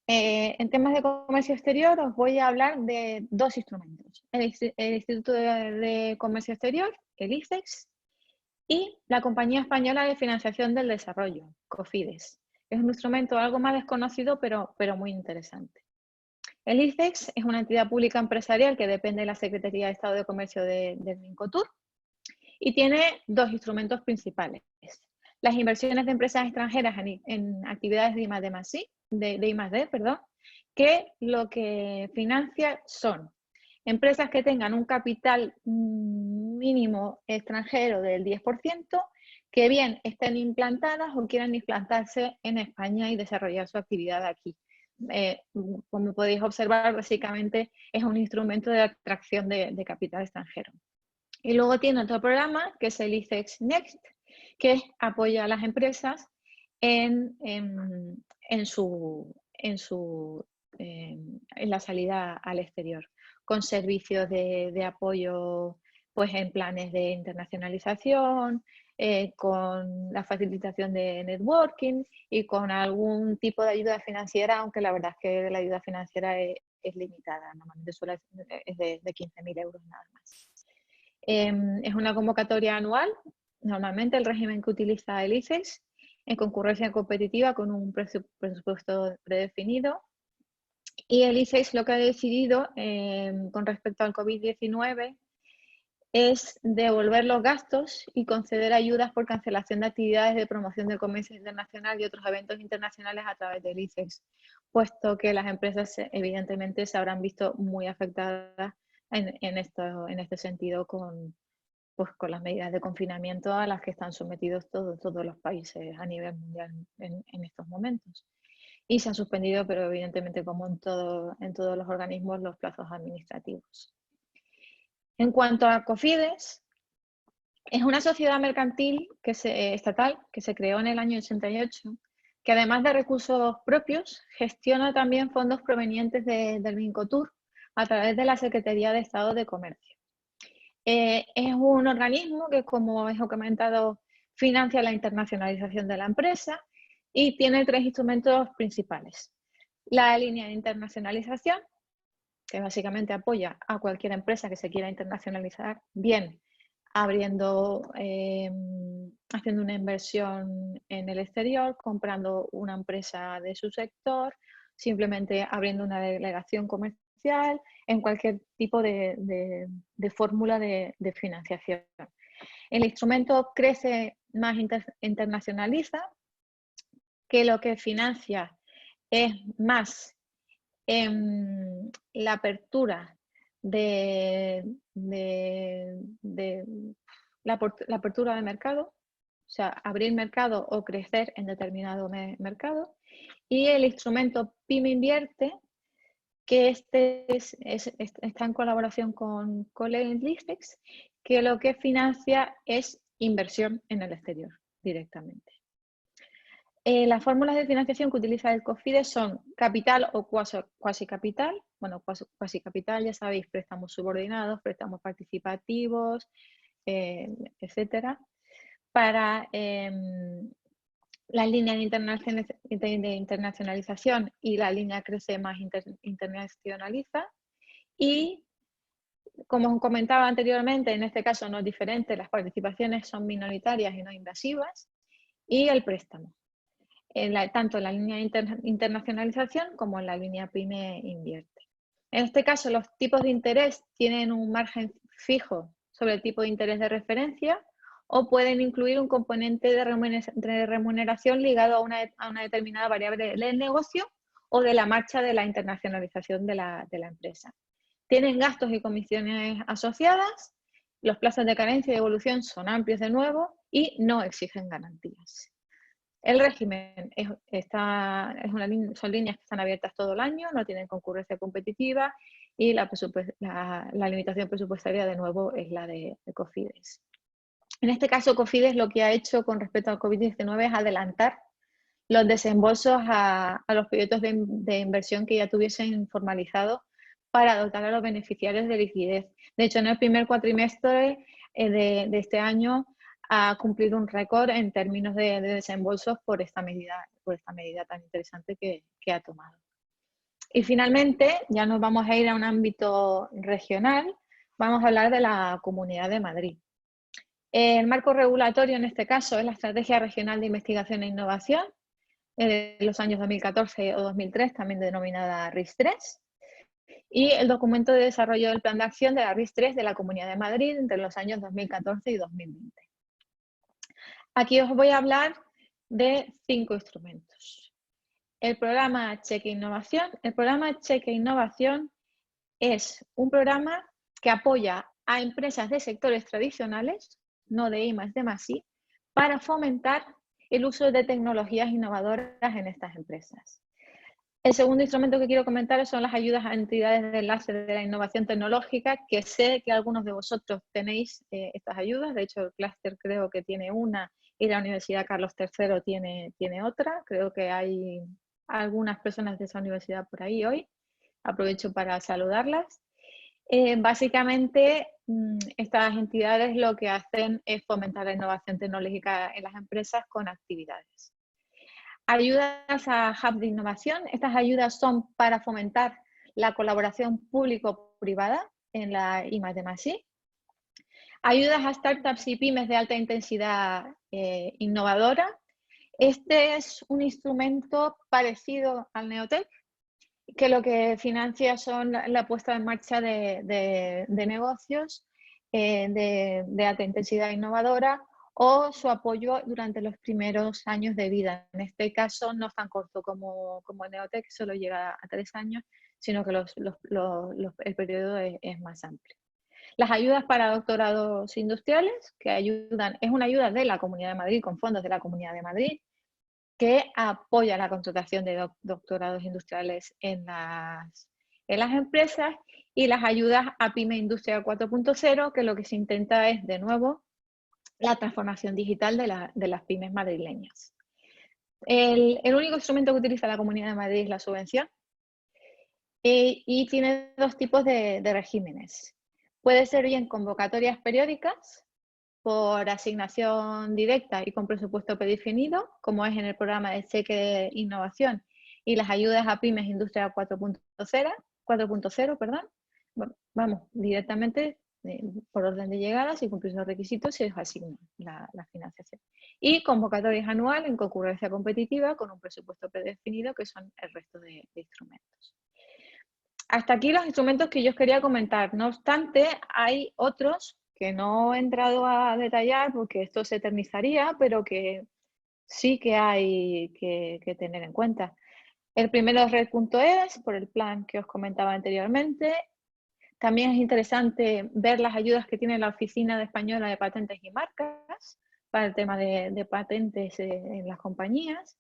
S3: En temas de comercio exterior os voy a hablar de dos instrumentos. El Instituto de Comercio Exterior, el ICEX, y la Compañía Española de Financiación del Desarrollo, COFIDES. Es un instrumento algo más desconocido, pero muy interesante. El ICEX es una entidad pública empresarial que depende de la Secretaría de Estado de Comercio del Mincotur y tiene dos instrumentos principales. Las inversiones de empresas extranjeras en actividades de I+D, que lo que financia son empresas que tengan un capital mínimo extranjero del 10%, que bien estén implantadas o quieran implantarse en España y desarrollar su actividad aquí. Como podéis observar, básicamente es un instrumento de atracción de capital extranjero. Y luego tiene otro programa, que es el ICEX Next, que apoya a las empresas en la salida al exterior, con servicios de apoyo pues, en planes de internacionalización, con la facilitación de networking y con algún tipo de ayuda financiera, aunque la verdad es que la ayuda financiera es limitada, normalmente es de 15.000 euros nada más. Es una convocatoria anual, normalmente el régimen que utiliza el ICEX, en concurrencia competitiva con un presupuesto predefinido. Y el ICEX lo que ha decidido con respecto al COVID-19 es devolver los gastos y conceder ayudas por cancelación de actividades de promoción del comercio internacional y otros eventos internacionales a través del ICEX, puesto que las empresas evidentemente se habrán visto muy afectadas en este sentido con las medidas de confinamiento a las que están sometidos todos los países a nivel mundial en estos momentos. Y se han suspendido, pero evidentemente como en todos los organismos, los plazos administrativos. En cuanto a COFIDES, es una sociedad mercantil estatal que se creó en el año 88, que además de recursos propios, gestiona también fondos provenientes del Mincotur a través de la Secretaría de Estado de Comercio. Es un organismo que, como os he comentado, financia la internacionalización de la empresa y tiene tres instrumentos principales. La línea de internacionalización, que básicamente apoya a cualquier empresa que se quiera internacionalizar, bien haciendo una inversión en el exterior, comprando una empresa de su sector, simplemente abriendo una delegación comercial, en cualquier tipo de fórmula de financiación. El instrumento crece más internacionaliza, que lo que financia es más la apertura la apertura de mercado, o sea, abrir mercado o crecer en determinado mercado, y el instrumento PYME Invierte, que está en colaboración con el ICEX, que lo que financia es inversión en el exterior directamente. Las fórmulas de financiación que utiliza el COFIDES son capital o cuasi capital. Bueno, cuasi capital, ya sabéis, préstamos subordinados, préstamos participativos, etcétera. Para la línea de internacionalización y la línea Crece Más Internacionaliza. Y como comentaba anteriormente, en este caso no es diferente, las participaciones son minoritarias y no invasivas. Y el préstamo, tanto en la línea de internacionalización como en la línea PYME Invierte. En este caso, los tipos de interés tienen un margen fijo sobre el tipo de interés de referencia o pueden incluir un componente de remuneración ligado a una determinada variable del negocio o de la marcha de la internacionalización de la empresa. Tienen gastos y comisiones asociadas, los plazos de carencia y devolución son amplios de nuevo y no exigen garantías. El régimen son líneas que están abiertas todo el año, no tienen concurrencia competitiva y la limitación presupuestaria de nuevo es la de COFIDES. En este caso, COFIDES lo que ha hecho con respecto al COVID-19 es adelantar los desembolsos a los proyectos de inversión que ya tuviesen formalizado para dotar a los beneficiarios de liquidez. De hecho, en el primer cuatrimestre de este año ha cumplido un récord en términos de desembolsos por esta medida tan interesante que ha tomado. Y finalmente, ya nos vamos a ir a un ámbito regional, vamos a hablar de la Comunidad de Madrid. El marco regulatorio en este caso es la Estrategia Regional de Investigación e Innovación de los años 2014 o 2003, también denominada RIS3, y el documento de desarrollo del Plan de Acción de la RIS3 de la Comunidad de Madrid entre los años 2014 y 2020. Aquí os voy a hablar de 5 instrumentos. El programa Cheque Innovación. El programa Cheque Innovación es un programa que apoya a empresas de sectores tradicionales, no de I+D+I, para fomentar el uso de tecnologías innovadoras en estas empresas. El segundo instrumento que quiero comentar son las ayudas a entidades de enlace de la innovación tecnológica, que sé que algunos de vosotros tenéis estas ayudas. De hecho, el clúster creo que tiene una y la Universidad Carlos III tiene otra. Creo que hay algunas personas de esa universidad por ahí hoy. Aprovecho para saludarlas. Básicamente, estas entidades lo que hacen es fomentar la innovación tecnológica en las empresas con actividades. Ayudas a Hub de Innovación. Estas ayudas son para fomentar la colaboración público-privada en la I+D+I. Ayudas a startups y pymes de alta intensidad innovadora. Este es un instrumento parecido al Neotec, que lo que financia son la puesta en marcha de negocios de alta intensidad innovadora o su apoyo durante los primeros años de vida. En este caso no es tan corto como el Neotec, que solo llega a 3 años, sino que el periodo es más amplio. Las ayudas para doctorados industriales, que ayudan, es una ayuda de la Comunidad de Madrid, con fondos de la Comunidad de Madrid, que apoya la contratación de doctorados industriales en las empresas, y las ayudas a PYME Industria 4.0, que lo que se intenta es, de nuevo, la transformación digital de las pymes madrileñas. El único instrumento que utiliza la Comunidad de Madrid es la subvención y tiene 2 tipos de regímenes. Puede ser bien convocatorias periódicas por asignación directa y con presupuesto predefinido, como es en el programa de Cheque de Innovación y las ayudas a pymes Industria 4.0, perdón. Vamos directamente por orden de llegada, si cumplís los requisitos, se os asigna la financiación. Y convocatorias anual en concurrencia competitiva con un presupuesto predefinido, que son el resto de instrumentos. Hasta aquí los instrumentos que yo os quería comentar. No obstante, hay otros que no he entrado a detallar porque esto se eternizaría, pero que sí que hay que tener en cuenta. El primero es Red.es, por el plan que os comentaba anteriormente. También es interesante ver las ayudas que tiene la Oficina Española de Patentes y Marcas para el tema de patentes en las compañías.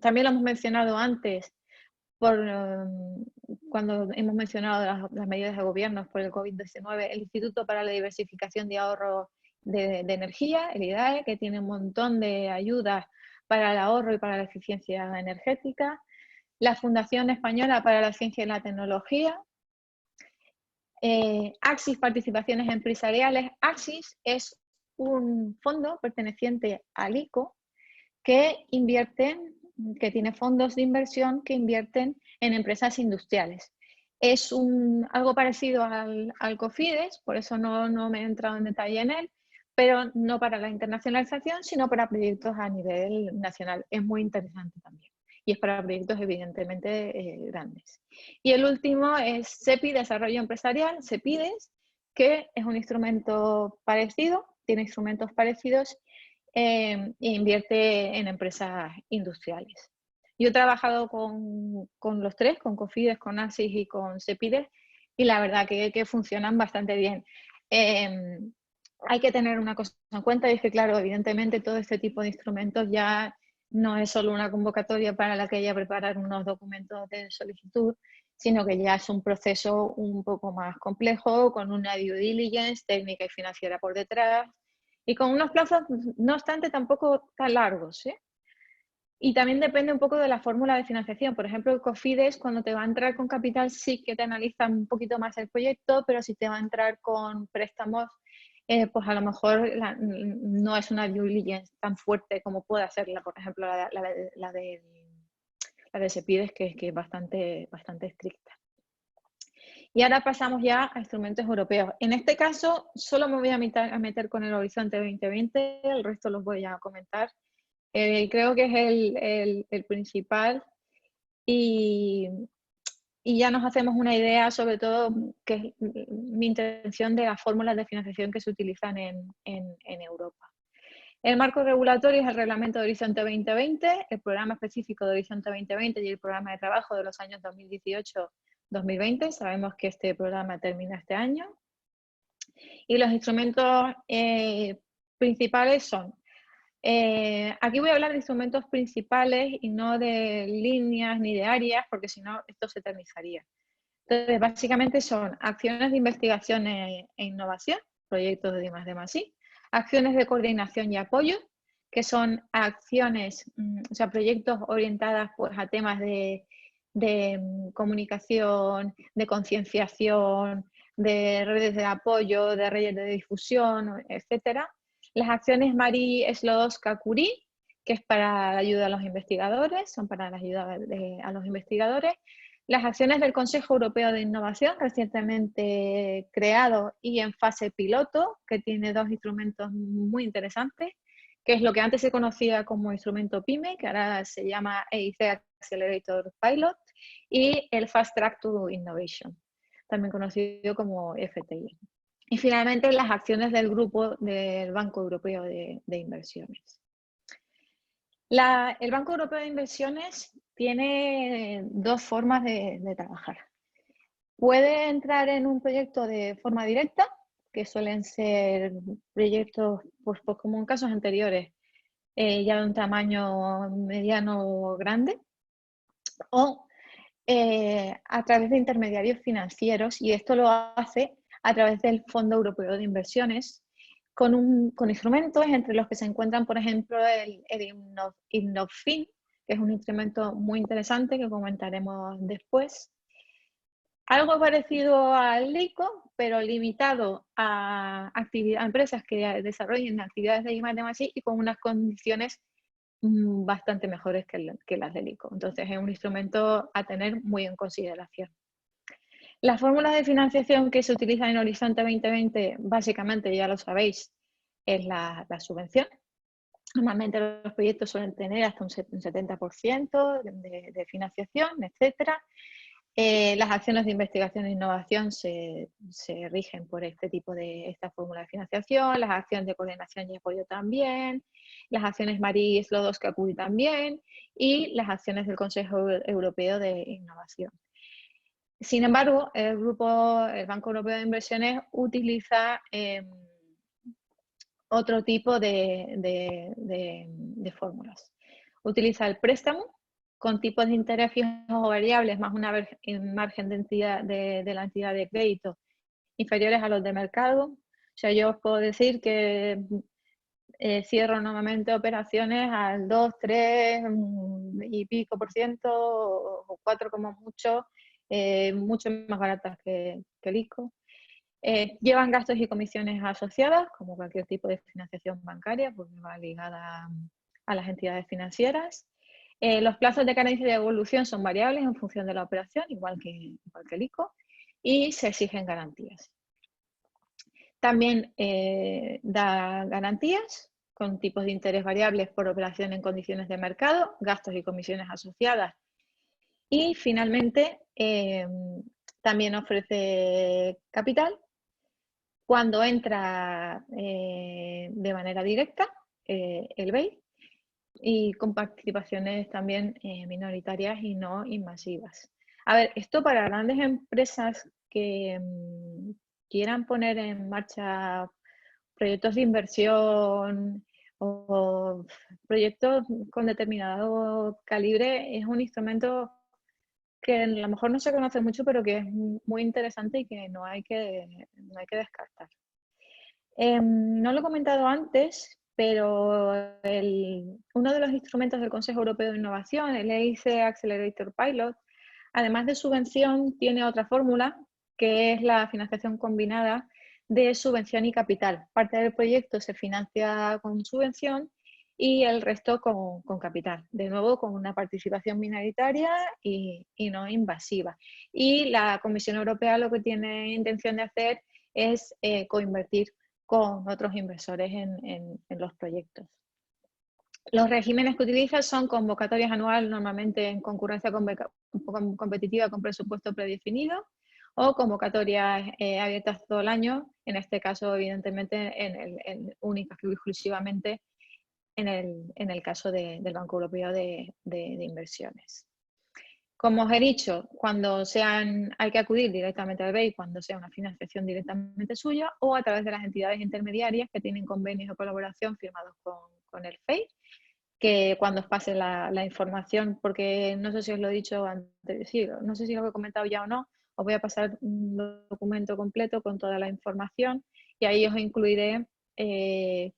S3: También lo hemos mencionado antes, cuando hemos mencionado las medidas de gobierno por el COVID-19, el Instituto para la Diversificación y Ahorro de Energía, el IDAE, que tiene un montón de ayudas para el ahorro y para la eficiencia energética. La Fundación Española para la Ciencia y la Tecnología. Axis Participaciones Empresariales. Axis es un fondo perteneciente al ICO que tiene fondos de inversión que invierten en empresas industriales. Es algo parecido al COFIDES, por eso no me he entrado en detalle en él, pero no para la internacionalización, sino para proyectos a nivel nacional. Es muy interesante también. Y es para proyectos evidentemente grandes. Y el último es CEPI, Desarrollo Empresarial, CEPIDES, que es un instrumento parecido, tiene instrumentos parecidos e invierte en empresas industriales. Yo he trabajado con los 3, con COFIDES, con Axis y con CEPIDES, y la verdad que funcionan bastante bien. Hay que tener una cosa en cuenta, y es que, claro, evidentemente todo este tipo de instrumentos ya no es solo una convocatoria para la que haya que preparar unos documentos de solicitud, sino que ya es un proceso un poco más complejo, con una due diligence técnica y financiera por detrás, y con unos plazos, no obstante, tampoco tan largos, ¿eh? Y también depende un poco de la fórmula de financiación. Por ejemplo, el COFIDES, cuando te va a entrar con capital, sí que te analiza un poquito más el proyecto, pero si te va a entrar con préstamos, pues a lo mejor no es una due diligence tan fuerte como puede hacerla, por ejemplo, la de CEPIDES, que es bastante estricta. Y ahora pasamos ya a instrumentos europeos. En este caso, solo me voy a meter con el Horizonte 2020, el resto los voy a comentar. Creo que es el principal y ya nos hacemos una idea, sobre todo, que es mi intención de las fórmulas de financiación que se utilizan en Europa. El marco regulatorio es el Reglamento de Horizonte 2020, el programa específico de Horizonte 2020 y el programa de trabajo de los años 2018-2020. Sabemos que este programa termina este año. Y los instrumentos principales son, aquí voy a hablar de instrumentos principales y no de líneas ni de áreas, porque si no esto se eternizaría. Entonces, básicamente son acciones de investigación e innovación, proyectos de I+D+I, acciones de coordinación y apoyo, que son acciones, o sea, proyectos orientados pues, a temas de comunicación, de concienciación, de redes de apoyo, de redes de difusión, etcétera. Las acciones Marie Sklodowska Curie, que es para la ayuda a los investigadores, son para la ayuda a los investigadores. Las acciones del Consejo Europeo de Innovación, recientemente creado y en fase piloto, que tiene dos instrumentos muy interesantes, que es lo que antes se conocía como instrumento PYME, que ahora se llama EIC Accelerator Pilot, y el Fast Track to Innovation, también conocido como FTI. Y finalmente las acciones del grupo del Banco Europeo de Inversiones. El Banco Europeo de Inversiones tiene dos formas de trabajar. Puede entrar en un proyecto de forma directa, que suelen ser proyectos, pues como en casos anteriores, ya de un tamaño mediano o grande, o a través de intermediarios financieros, y esto lo hace a través del Fondo Europeo de Inversiones, con instrumentos entre los que se encuentran, por ejemplo, el InnovFin, que es un instrumento muy interesante que comentaremos después. Algo parecido al LICO, pero limitado a empresas que desarrollen actividades de I+D+I y con unas condiciones bastante mejores que las del ICO. Entonces es un instrumento a tener muy en consideración. Las fórmulas de financiación que se utilizan en Horizonte 2020, básicamente ya lo sabéis, es la subvención. Normalmente los proyectos suelen tener hasta un 70% de financiación, etcétera. Las acciones de investigación e innovación se rigen por esta fórmula de financiación, las acciones de coordinación y apoyo también, las acciones Marie Sklodowska Curie también y las acciones del Consejo Europeo de Innovación. Sin embargo, el Banco Europeo de Inversiones utiliza otro tipo de fórmulas. Utiliza el préstamo con tipos de interés fijos o variables más una margen de la entidad de crédito inferiores a los de mercado. O sea, yo os puedo decir que cierro normalmente operaciones al 2, 3 y pico por ciento o 4 como mucho, mucho más baratas que el ICO. Llevan gastos y comisiones asociadas, como cualquier tipo de financiación bancaria, porque va ligada a las entidades financieras. Los plazos de carencia y de evolución son variables en función de la operación, igual que el ICO, y se exigen garantías. También da garantías con tipos de interés variables por operación en condiciones de mercado, gastos y comisiones asociadas. Y finalmente, también ofrece capital cuando entra de manera directa el BEI y con participaciones también minoritarias y no invasivas. A ver, esto para grandes empresas que quieran poner en marcha proyectos de inversión o proyectos con determinado calibre, es un instrumento que a lo mejor no se conoce mucho, pero que es muy interesante y que no hay que descartar. No lo he comentado antes, pero uno de los instrumentos del Consejo Europeo de Innovación, el EIC Accelerator Pilot, además de subvención, tiene otra fórmula, que es la financiación combinada de subvención y capital. Parte del proyecto se financia con subvención y el resto con capital. De nuevo, con una participación minoritaria y no invasiva. Y la Comisión Europea lo que tiene intención de hacer es coinvertir con otros inversores en los proyectos. Los regímenes que utilizan son convocatorias anuales, normalmente en concurrencia competitiva con presupuesto predefinido, o convocatorias abiertas todo el año, en este caso, evidentemente, únicas y exclusivamente en el caso del Banco Europeo de Inversiones. Como os he dicho, cuando hay que acudir directamente al BEI cuando sea una financiación directamente suya o a través de las entidades intermediarias que tienen convenios de colaboración firmados con el FEI, que cuando os pase la información, porque no sé si os lo he dicho antes, sí, no sé si lo he comentado ya o no, os voy a pasar un documento completo con toda la información y ahí os incluiré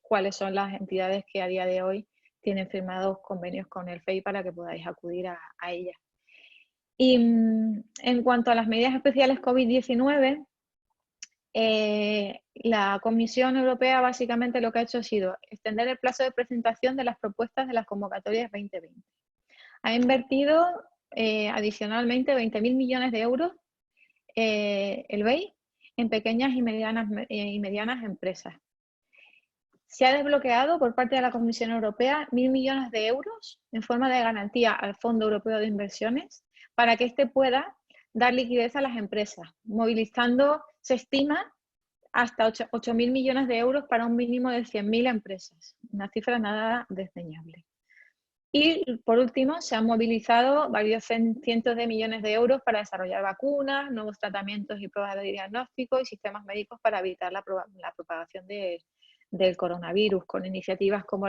S3: cuáles son las entidades que a día de hoy tienen firmados convenios con el FEI para que podáis acudir a ellas. Y en cuanto a las medidas especiales COVID-19, la Comisión Europea básicamente lo que ha hecho ha sido extender el plazo de presentación de las propuestas de las convocatorias 2020. Ha invertido adicionalmente 20.000 millones de euros el BEI en pequeñas y medianas empresas. Se ha desbloqueado por parte de la Comisión Europea 1.000 millones de euros en forma de garantía al Fondo Europeo de Inversiones para que éste pueda dar liquidez a las empresas, movilizando, se estima, hasta 8.000 millones de euros para un mínimo de 100.000 empresas. Una cifra nada desdeñable. Y, por último, se han movilizado varios cientos de millones de euros para desarrollar vacunas, nuevos tratamientos y pruebas de diagnóstico y sistemas médicos para evitar la propagación del coronavirus, con iniciativas como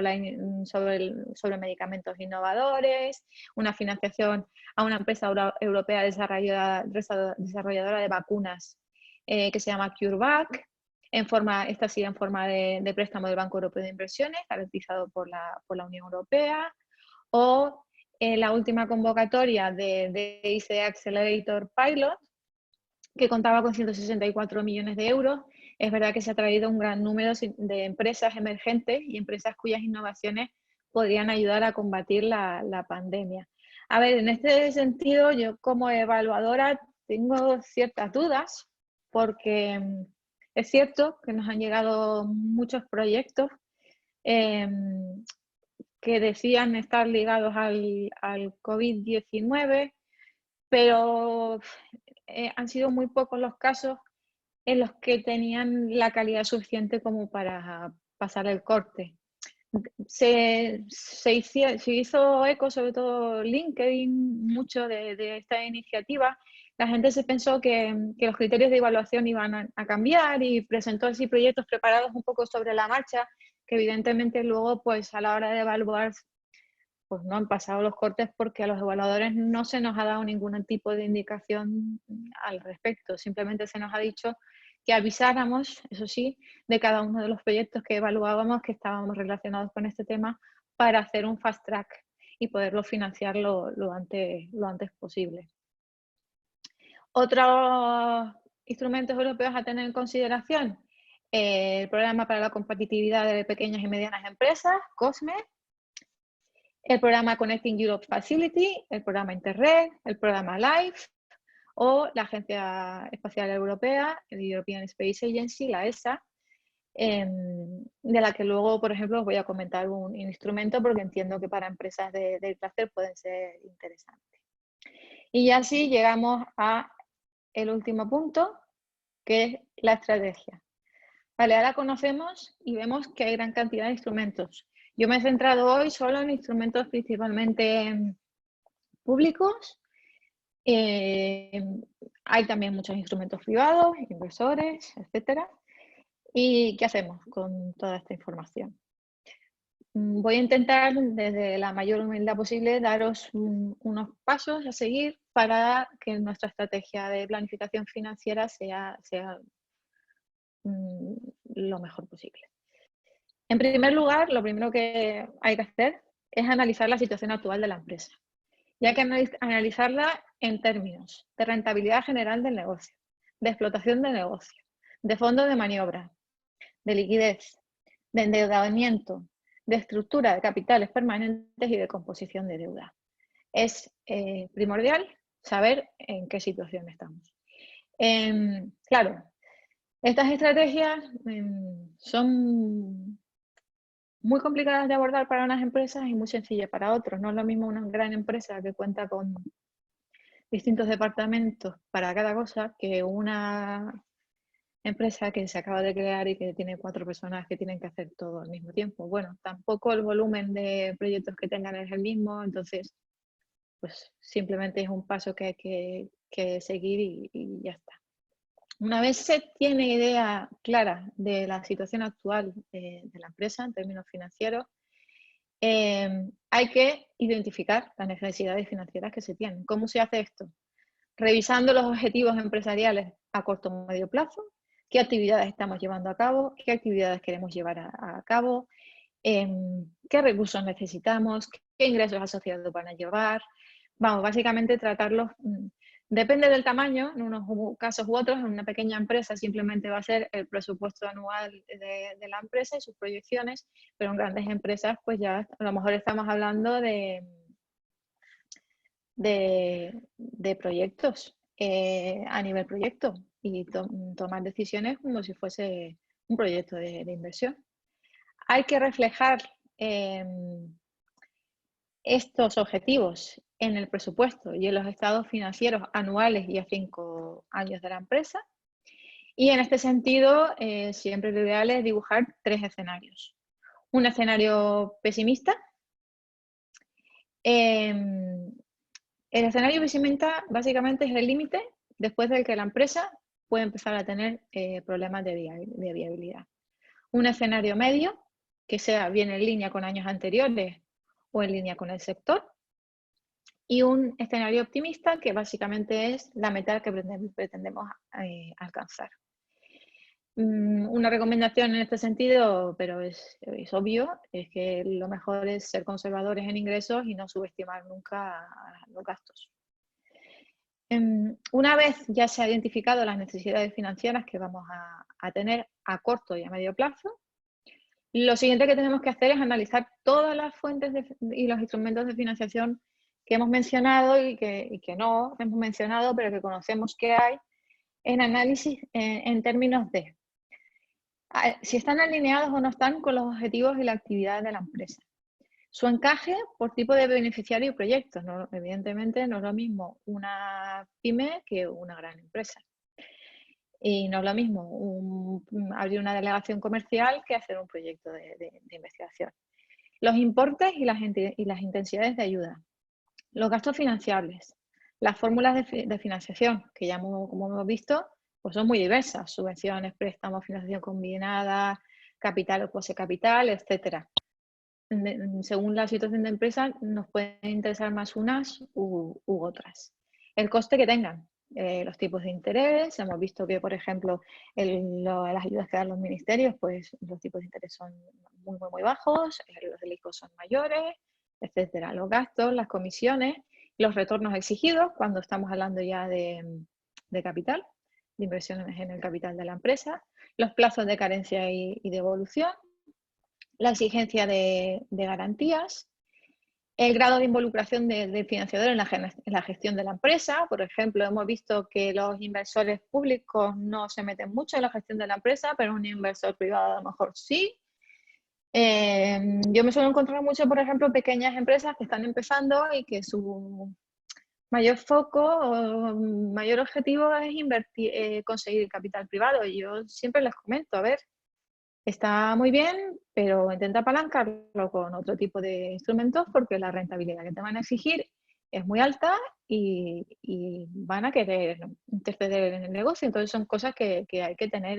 S3: sobre medicamentos innovadores, una financiación a una empresa europea desarrolladora de vacunas que se llama CureVac, esta sí en forma de préstamo del Banco Europeo de Inversiones, garantizado por la Unión Europea, o la última convocatoria de IC Accelerator Pilot, que contaba con 164 millones de euros. Es verdad que se ha traído un gran número de empresas emergentes y empresas cuyas innovaciones podrían ayudar a combatir la pandemia. A ver, en este sentido, yo como evaluadora tengo ciertas dudas, porque es cierto que nos han llegado muchos proyectos que decían estar ligados al COVID-19, pero han sido muy pocos los casos en los que tenían la calidad suficiente como para pasar el corte. Se hizo eco, sobre todo LinkedIn, mucho de esta iniciativa. La gente se pensó que los criterios de evaluación iban a cambiar y presentó así proyectos preparados un poco sobre la marcha, que evidentemente luego, pues a la hora de evaluar, pues no han pasado los cortes porque a los evaluadores no se nos ha dado ningún tipo de indicación al respecto. Simplemente se nos ha dicho que avisáramos, eso sí, de cada uno de los proyectos que evaluábamos que estábamos relacionados con este tema para hacer un fast track y poderlo financiar lo antes posible. Otros instrumentos europeos a tener en consideración: el Programa para la Competitividad de Pequeñas y Medianas Empresas, COSME, el programa Connecting Europe Facility, el programa Interreg, el programa LIFE o la Agencia Espacial Europea, el European Space Agency, la ESA, de la que luego, por ejemplo, os voy a comentar un instrumento porque entiendo que para empresas del clúster pueden ser interesantes. Y ya así llegamos al último punto, que es la estrategia. Vale, ahora conocemos y vemos que hay gran cantidad de instrumentos. Yo me he centrado hoy solo en instrumentos principalmente públicos. Hay también muchos instrumentos privados, inversores, etcétera. ¿Y qué hacemos con toda esta información? Voy a intentar, desde la mayor humildad posible, daros unos pasos a seguir para que nuestra estrategia de planificación financiera sea lo mejor posible. En primer lugar, lo primero que hay que hacer es analizar la situación actual de la empresa. Y hay que analizarla en términos de rentabilidad general del negocio, de explotación de negocio, de fondos de maniobra, de liquidez, de endeudamiento, de estructura de capitales permanentes y de composición de deuda. Es primordial saber en qué situación estamos. Claro, estas estrategias son muy complicadas de abordar para unas empresas y muy sencillas para otros. No es lo mismo una gran empresa que cuenta con distintos departamentos para cada cosa que una empresa que se acaba de crear y que tiene 4 personas que tienen que hacer todo al mismo tiempo. Bueno, tampoco el volumen de proyectos que tengan es el mismo, entonces pues simplemente es un paso que hay que seguir y ya está. Una vez se tiene idea clara de la situación actual de la empresa en términos financieros, hay que identificar las necesidades financieras que se tienen. ¿Cómo se hace esto? Revisando los objetivos empresariales a corto o medio plazo, qué actividades estamos llevando a cabo, qué actividades queremos llevar a cabo, qué recursos necesitamos, qué ingresos asociados van a llevar. Vamos, básicamente tratarlos, depende del tamaño, en unos casos u otros, en una pequeña empresa simplemente va a ser el presupuesto anual de la empresa y sus proyecciones, pero en grandes empresas pues ya a lo mejor estamos hablando de proyectos a nivel proyecto y tomar decisiones como si fuese un proyecto de inversión. Hay que reflejar estos objetivos en el presupuesto y en los estados financieros anuales y a 5 años de la empresa. Y en este sentido, siempre lo ideal es dibujar 3 escenarios. Un escenario pesimista. El escenario pesimista básicamente es el límite después del que la empresa puede empezar a tener problemas de viabilidad. Un escenario medio, que sea bien en línea con años anteriores o en línea con el sector. Y un escenario optimista, que básicamente es la meta que pretendemos alcanzar. Una recomendación en este sentido, pero es obvio, es que lo mejor es ser conservadores en ingresos y no subestimar nunca los gastos. Una vez ya se han identificado las necesidades financieras que vamos a tener a corto y a medio plazo, lo siguiente que tenemos que hacer es analizar todas las fuentes y los instrumentos de financiación que hemos mencionado y que no hemos mencionado, pero que conocemos que hay en análisis en términos de si están alineados o no están con los objetivos y la actividad de la empresa. Su encaje por tipo de beneficiario y proyectos. ¿No? Evidentemente no es lo mismo una pyme que una gran empresa. Y no es lo mismo abrir una delegación comercial que hacer un proyecto de investigación. Los importes y las intensidades de ayuda. Los gastos financiables. Las fórmulas de financiación, que ya como hemos visto, pues son muy diversas. Subvenciones, préstamos, financiación combinada, capital o cuasi capital, etcétera. Según la situación de empresa, nos pueden interesar más unas u otras. El coste que tengan, los tipos de interés. Hemos visto que, por ejemplo, las ayudas que dan los ministerios, pues los tipos de interés son muy bajos, los del ICO son mayores, etcétera. Los gastos, las comisiones, los retornos exigidos cuando estamos hablando ya de capital, de inversiones en el capital de la empresa, los plazos de carencia y de evolución, la exigencia de garantías, el grado de involucración del financiador en la gestión de la empresa. Por ejemplo, hemos visto que los inversores públicos no se meten mucho en la gestión de la empresa, pero un inversor privado a lo mejor sí. Yo me suelo encontrar mucho, por ejemplo, pequeñas empresas que están empezando y que su mayor foco o mayor objetivo es invertir, conseguir capital privado. Y yo siempre les comento, a ver, está muy bien, pero intenta apalancarlo con otro tipo de instrumentos porque la rentabilidad que te van a exigir es muy alta y van a querer interceder en el negocio. Entonces son cosas que hay que tener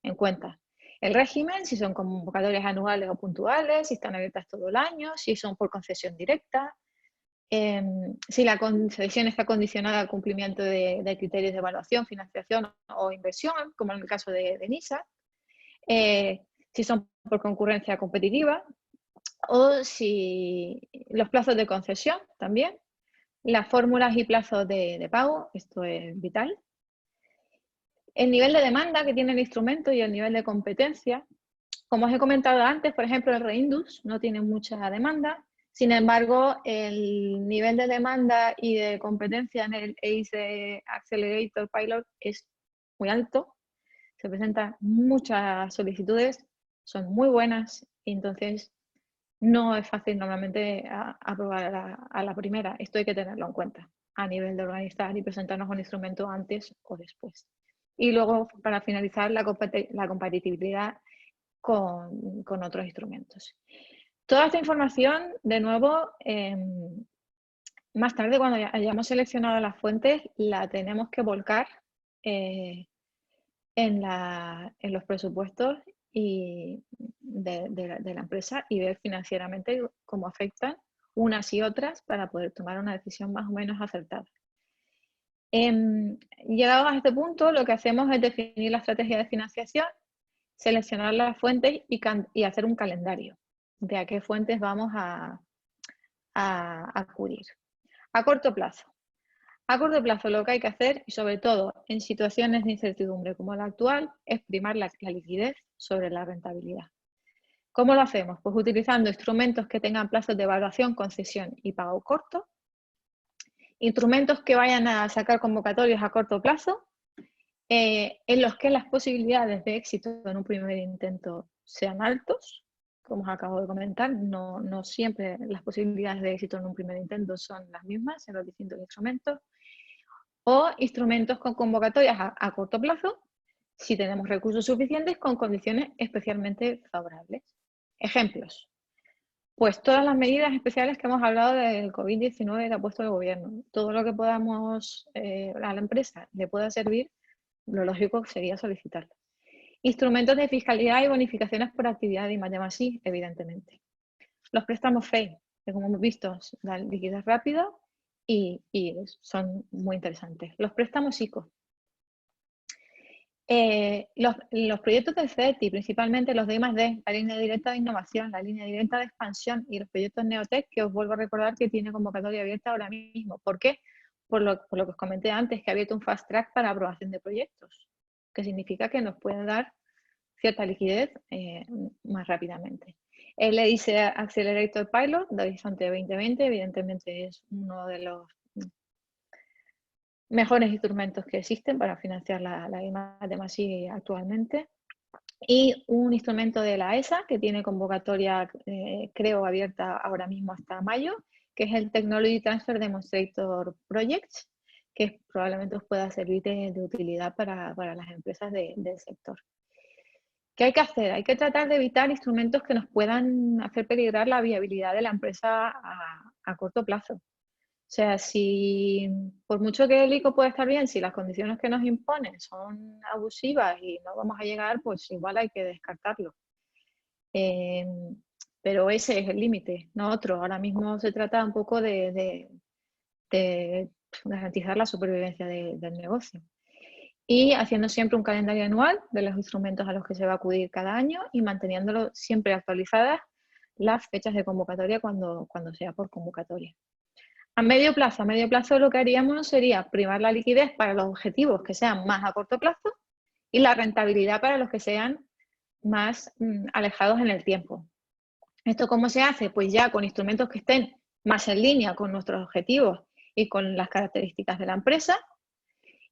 S3: en cuenta. El régimen, si son convocatorias anuales o puntuales, si están abiertas todo el año, si son por concesión directa, si la concesión está condicionada al cumplimiento de criterios de evaluación, financiación o inversión, como en el caso de NISA. Si son por concurrencia competitiva o si los plazos de concesión también, las fórmulas y plazos de pago, esto es vital. El nivel de demanda que tiene el instrumento y el nivel de competencia, Como os he comentado antes, por ejemplo, el Reindus no tiene mucha demanda. Sin embargo, el nivel de demanda y de competencia en el ACE Accelerator Pilot es muy alto. Se presentan muchas solicitudes, son muy buenas y entonces no es fácil normalmente aprobar a la primera. Esto hay que tenerlo en cuenta a nivel de organizar y presentarnos un instrumento antes o después. Y luego, para finalizar, la compatibilidad con otros instrumentos. Toda esta información, de nuevo, más tarde cuando hayamos seleccionado las fuentes, la tenemos que volcar en los presupuestos de la empresa y ver financieramente cómo afectan unas y otras para poder tomar una decisión más o menos acertada. Llegados a este punto, lo que hacemos es definir la estrategia de financiación, seleccionar las fuentes y hacer un calendario de a qué fuentes vamos a acudir. A corto plazo. A corto plazo lo que hay que hacer, y sobre todo en situaciones de incertidumbre como la actual, es primar la liquidez sobre la rentabilidad. ¿Cómo lo hacemos? Pues utilizando instrumentos que tengan plazos de evaluación, concesión y pago corto, instrumentos que vayan a sacar convocatorias a corto plazo, en los que las posibilidades de éxito en un primer intento sean altos. Como os acabo de comentar, no siempre las posibilidades de éxito en un primer intento son las mismas en los distintos instrumentos. O instrumentos con convocatorias a corto plazo, si tenemos recursos suficientes, con condiciones especialmente favorables. Ejemplos. Pues todas las medidas especiales que hemos hablado del COVID-19 que ha puesto el gobierno. Todo lo que podamos a la empresa le pueda servir, lo lógico sería solicitarlo. Instrumentos de fiscalidad y bonificaciones por actividad de I+D+I, evidentemente. Los préstamos FEI, que como hemos visto, dan liquidez rápida y son muy interesantes. Los préstamos ICO. Los proyectos del CETI, principalmente los de I+D, la línea directa de innovación, la línea directa de expansión y los proyectos Neotec, que os vuelvo a recordar que tiene convocatoria abierta ahora mismo. ¿Por qué? Por lo que os comenté antes, que ha abierto un fast track para aprobación de proyectos, que significa que nos puede dar cierta liquidez más rápidamente. El EICE Accelerator Pilot de Horizonte 2020, evidentemente es uno de los mejores instrumentos que existen para financiar la I+D+I actualmente. Y un instrumento de la ESA que tiene convocatoria, creo, abierta ahora mismo hasta mayo, que es el Technology Transfer Demonstrator Projects, que probablemente os pueda servir de utilidad para las empresas del sector. ¿Qué hay que hacer? Hay que tratar de evitar instrumentos que nos puedan hacer peligrar la viabilidad de la empresa a corto plazo. O sea, si por mucho que el ICO pueda estar bien, si las condiciones que nos imponen son abusivas y no vamos a llegar, pues igual hay que descartarlo. Pero ese es el límite, no otro. Ahora mismo se trata un poco de garantizar la supervivencia del negocio. Y haciendo siempre un calendario anual de los instrumentos a los que se va a acudir cada año y manteniéndolo siempre actualizadas las fechas de convocatoria cuando sea por convocatoria. A medio plazo lo que haríamos sería primar la liquidez para los objetivos que sean más a corto plazo y la rentabilidad para los que sean más alejados en el tiempo. ¿Esto cómo se hace? Pues ya con instrumentos que estén más en línea con nuestros objetivos y con las características de la empresa,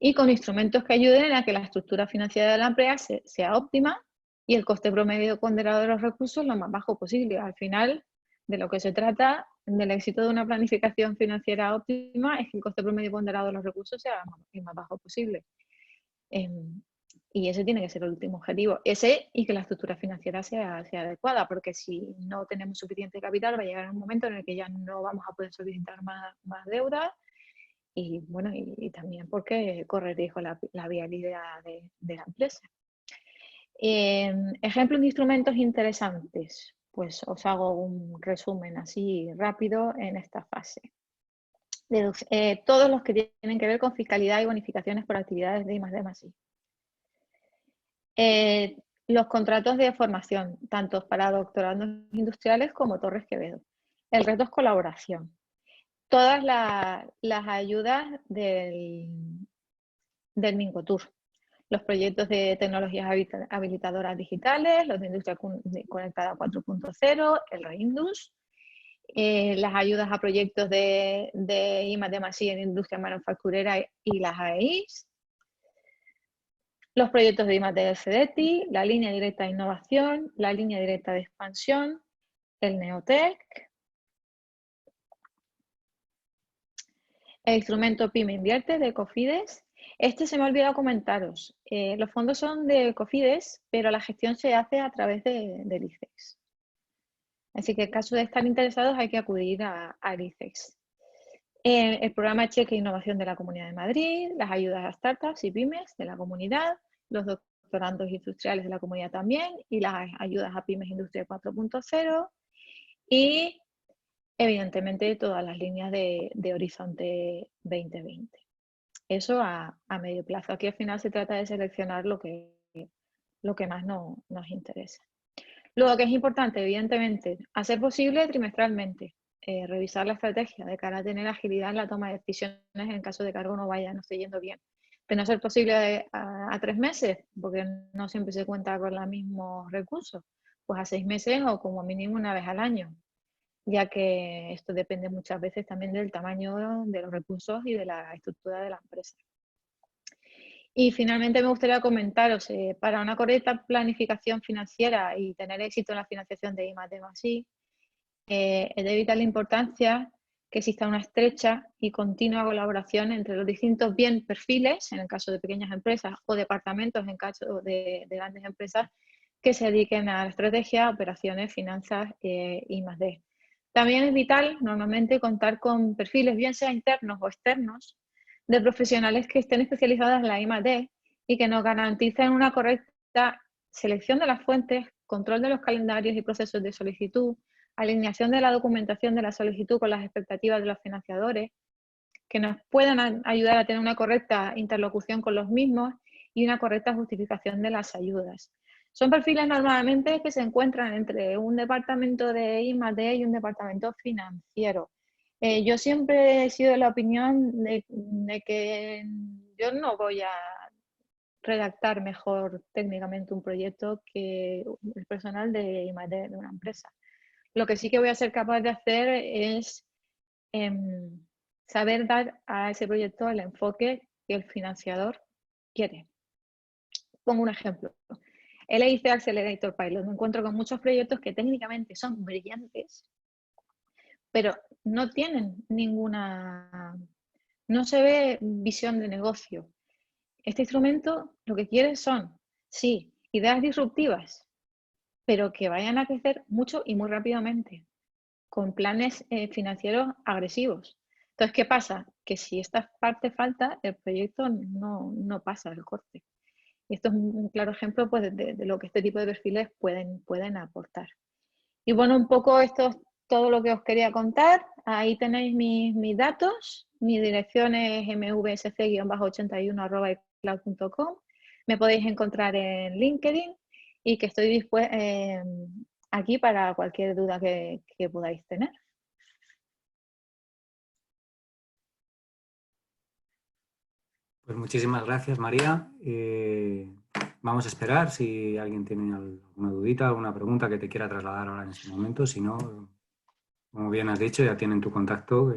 S3: y con instrumentos que ayuden a que la estructura financiera de la empresa sea óptima y el coste promedio ponderado de los recursos lo más bajo posible. Al final, de lo que se trata del éxito de una planificación financiera óptima es que el coste promedio ponderado de los recursos sea el más bajo posible. Y ese tiene que ser el último objetivo. Ese y que la estructura financiera sea adecuada, porque si no tenemos suficiente capital va a llegar un momento en el que ya no vamos a poder solicitar más deuda. Y bueno, y también porque corre riesgo la viabilidad de la empresa. Ejemplos de instrumentos interesantes, pues os hago un resumen así rápido en esta fase. Todos los que tienen que ver con fiscalidad y bonificaciones por actividades de I+D+I. Los contratos de formación, tanto para doctorandos industriales como Torres Quevedo. El reto es colaboración. Todas las ayudas del Mincotur, los proyectos de tecnologías habilitadoras digitales, los de Industria Conectada 4.0, el REINDUS, las ayudas a proyectos de I+D+I en industria manufacturera y las AEIs, los proyectos de I+D del CEDETI, la línea directa de innovación, la línea directa de expansión, el Neotec, el instrumento PYME Invierte de Cofides. Este se me ha olvidado comentaros. Los fondos son de Cofides, pero la gestión se hace a través del ICEX. Así que en caso de estar interesados hay que acudir al ICEX. El programa Cheque Innovación de la Comunidad de Madrid, las ayudas a startups y pymes de la comunidad, los doctorandos industriales de la comunidad también y las ayudas a pymes Industria 4.0 y evidentemente todas las líneas de Horizonte 2020. Eso a medio plazo. Aquí al final se trata de seleccionar lo que más nos interesa. Luego, que es importante, evidentemente, hacer posible trimestralmente, revisar la estrategia de cara a tener agilidad en la toma de decisiones en el caso de que algo no esté yendo bien. De no ser posible a 3 meses, porque no siempre se cuenta con los mismos recursos, pues a 6 meses o como mínimo una vez al año, ya que esto depende muchas veces también del tamaño de los recursos y de la estructura de la empresa. Y finalmente me gustaría comentaros, para una correcta planificación financiera y tener éxito en la financiación de I+D+I, es de vital importancia que exista una estrecha y continua colaboración entre los distintos perfiles, en el caso de pequeñas empresas, o departamentos, en caso de grandes empresas, que se dediquen a la estrategia, operaciones, finanzas I+D. También es vital, normalmente, contar con perfiles, bien sea internos o externos, de profesionales que estén especializados en la I+D y que nos garanticen una correcta selección de las fuentes, control de los calendarios y procesos de solicitud, alineación de la documentación de la solicitud con las expectativas de los financiadores, que nos puedan ayudar a tener una correcta interlocución con los mismos y una correcta justificación de las ayudas. Son perfiles normalmente que se encuentran entre un departamento de I+D y un departamento financiero. Yo siempre he sido de la opinión de que yo no voy a redactar mejor técnicamente un proyecto que el personal de I+D de una empresa. Lo que sí que voy a ser capaz de hacer es saber dar a ese proyecto el enfoque que el financiador quiere. Pongo un ejemplo. El EIC Accelerator Pilot. Me encuentro con muchos proyectos que técnicamente son brillantes, pero no tienen no se ve visión de negocio. Este instrumento lo que quiere son, sí, ideas disruptivas, pero que vayan a crecer mucho y muy rápidamente, con planes financieros agresivos. Entonces, ¿qué pasa? Que si esta parte falta, el proyecto no pasa el corte. Y esto es un claro ejemplo pues, de lo que este tipo de perfiles pueden aportar. Y bueno, un poco esto es todo lo que os quería contar. Ahí tenéis mis datos. Mi dirección es mvsc-81@icloud.com. Me podéis encontrar en LinkedIn y que estoy aquí para cualquier duda que podáis tener.
S2: Pues muchísimas gracias, María. Vamos a esperar si alguien tiene alguna dudita, alguna pregunta que te quiera trasladar ahora en este momento. Si no, como bien has dicho, ya tienen tu contacto.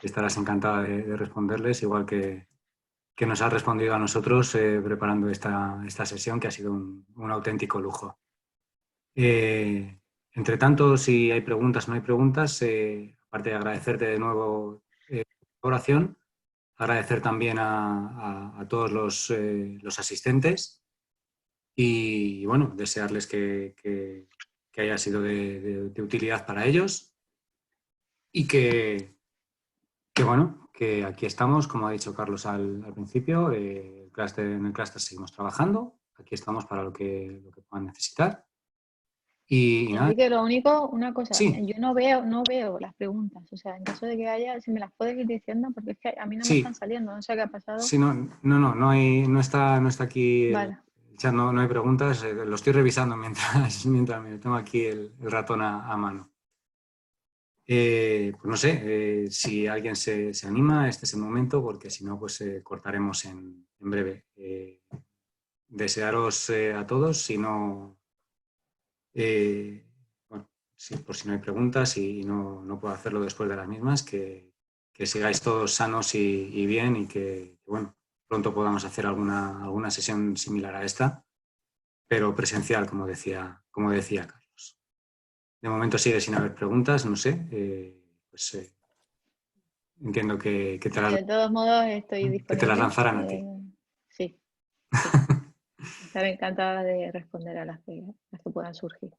S2: Estarás encantada de responderles, igual que nos has respondido a nosotros preparando esta sesión, que ha sido un auténtico lujo. Entre tanto, si hay preguntas o no hay preguntas, aparte de agradecerte de nuevo la colaboración, agradecer también a todos los asistentes y, bueno, desearles que haya sido de utilidad para ellos y bueno, que aquí estamos, como ha dicho Carlos al principio, en el clúster seguimos trabajando, aquí estamos para lo que puedan necesitar. Y nada.
S3: Enrique, lo único, una cosa,
S2: Sí.
S3: yo no veo las preguntas, o sea, en caso de que haya, si me las puedes ir diciendo, porque es que a mí no me están saliendo, no sé qué ha pasado.
S2: Sí, no está aquí
S3: Vale.
S2: el chat, no hay preguntas, lo estoy revisando mientras me tengo aquí el ratón a mano. Pues no sé, si alguien se anima, este es el momento, porque si no, pues cortaremos en breve. desearos a todos, si no, bueno, por si no hay preguntas y no puedo hacerlo después de las mismas, que sigáis todos sanos y bien y que, bueno, pronto podamos hacer alguna sesión similar a esta, pero presencial, como decía Carlos. De momento sigue sin haber preguntas, no sé, entiendo que te
S3: De todos modos, estoy
S2: las
S3: disponible.
S2: lanzarán a ti.
S3: Sí. Estaré encantada de responder a las que puedan surgir.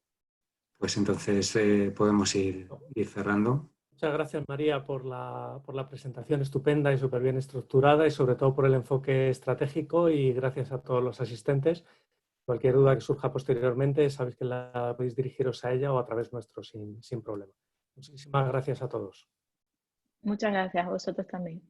S2: Pues entonces podemos ir cerrando.
S1: Muchas gracias, María, por la presentación estupenda y súper bien estructurada y sobre todo por el enfoque estratégico, y gracias a todos los asistentes. Cualquier duda que surja posteriormente, sabéis que la podéis dirigiros a ella o a través nuestro sin problema. Muchísimas gracias a todos.
S3: Muchas gracias, a vosotros también.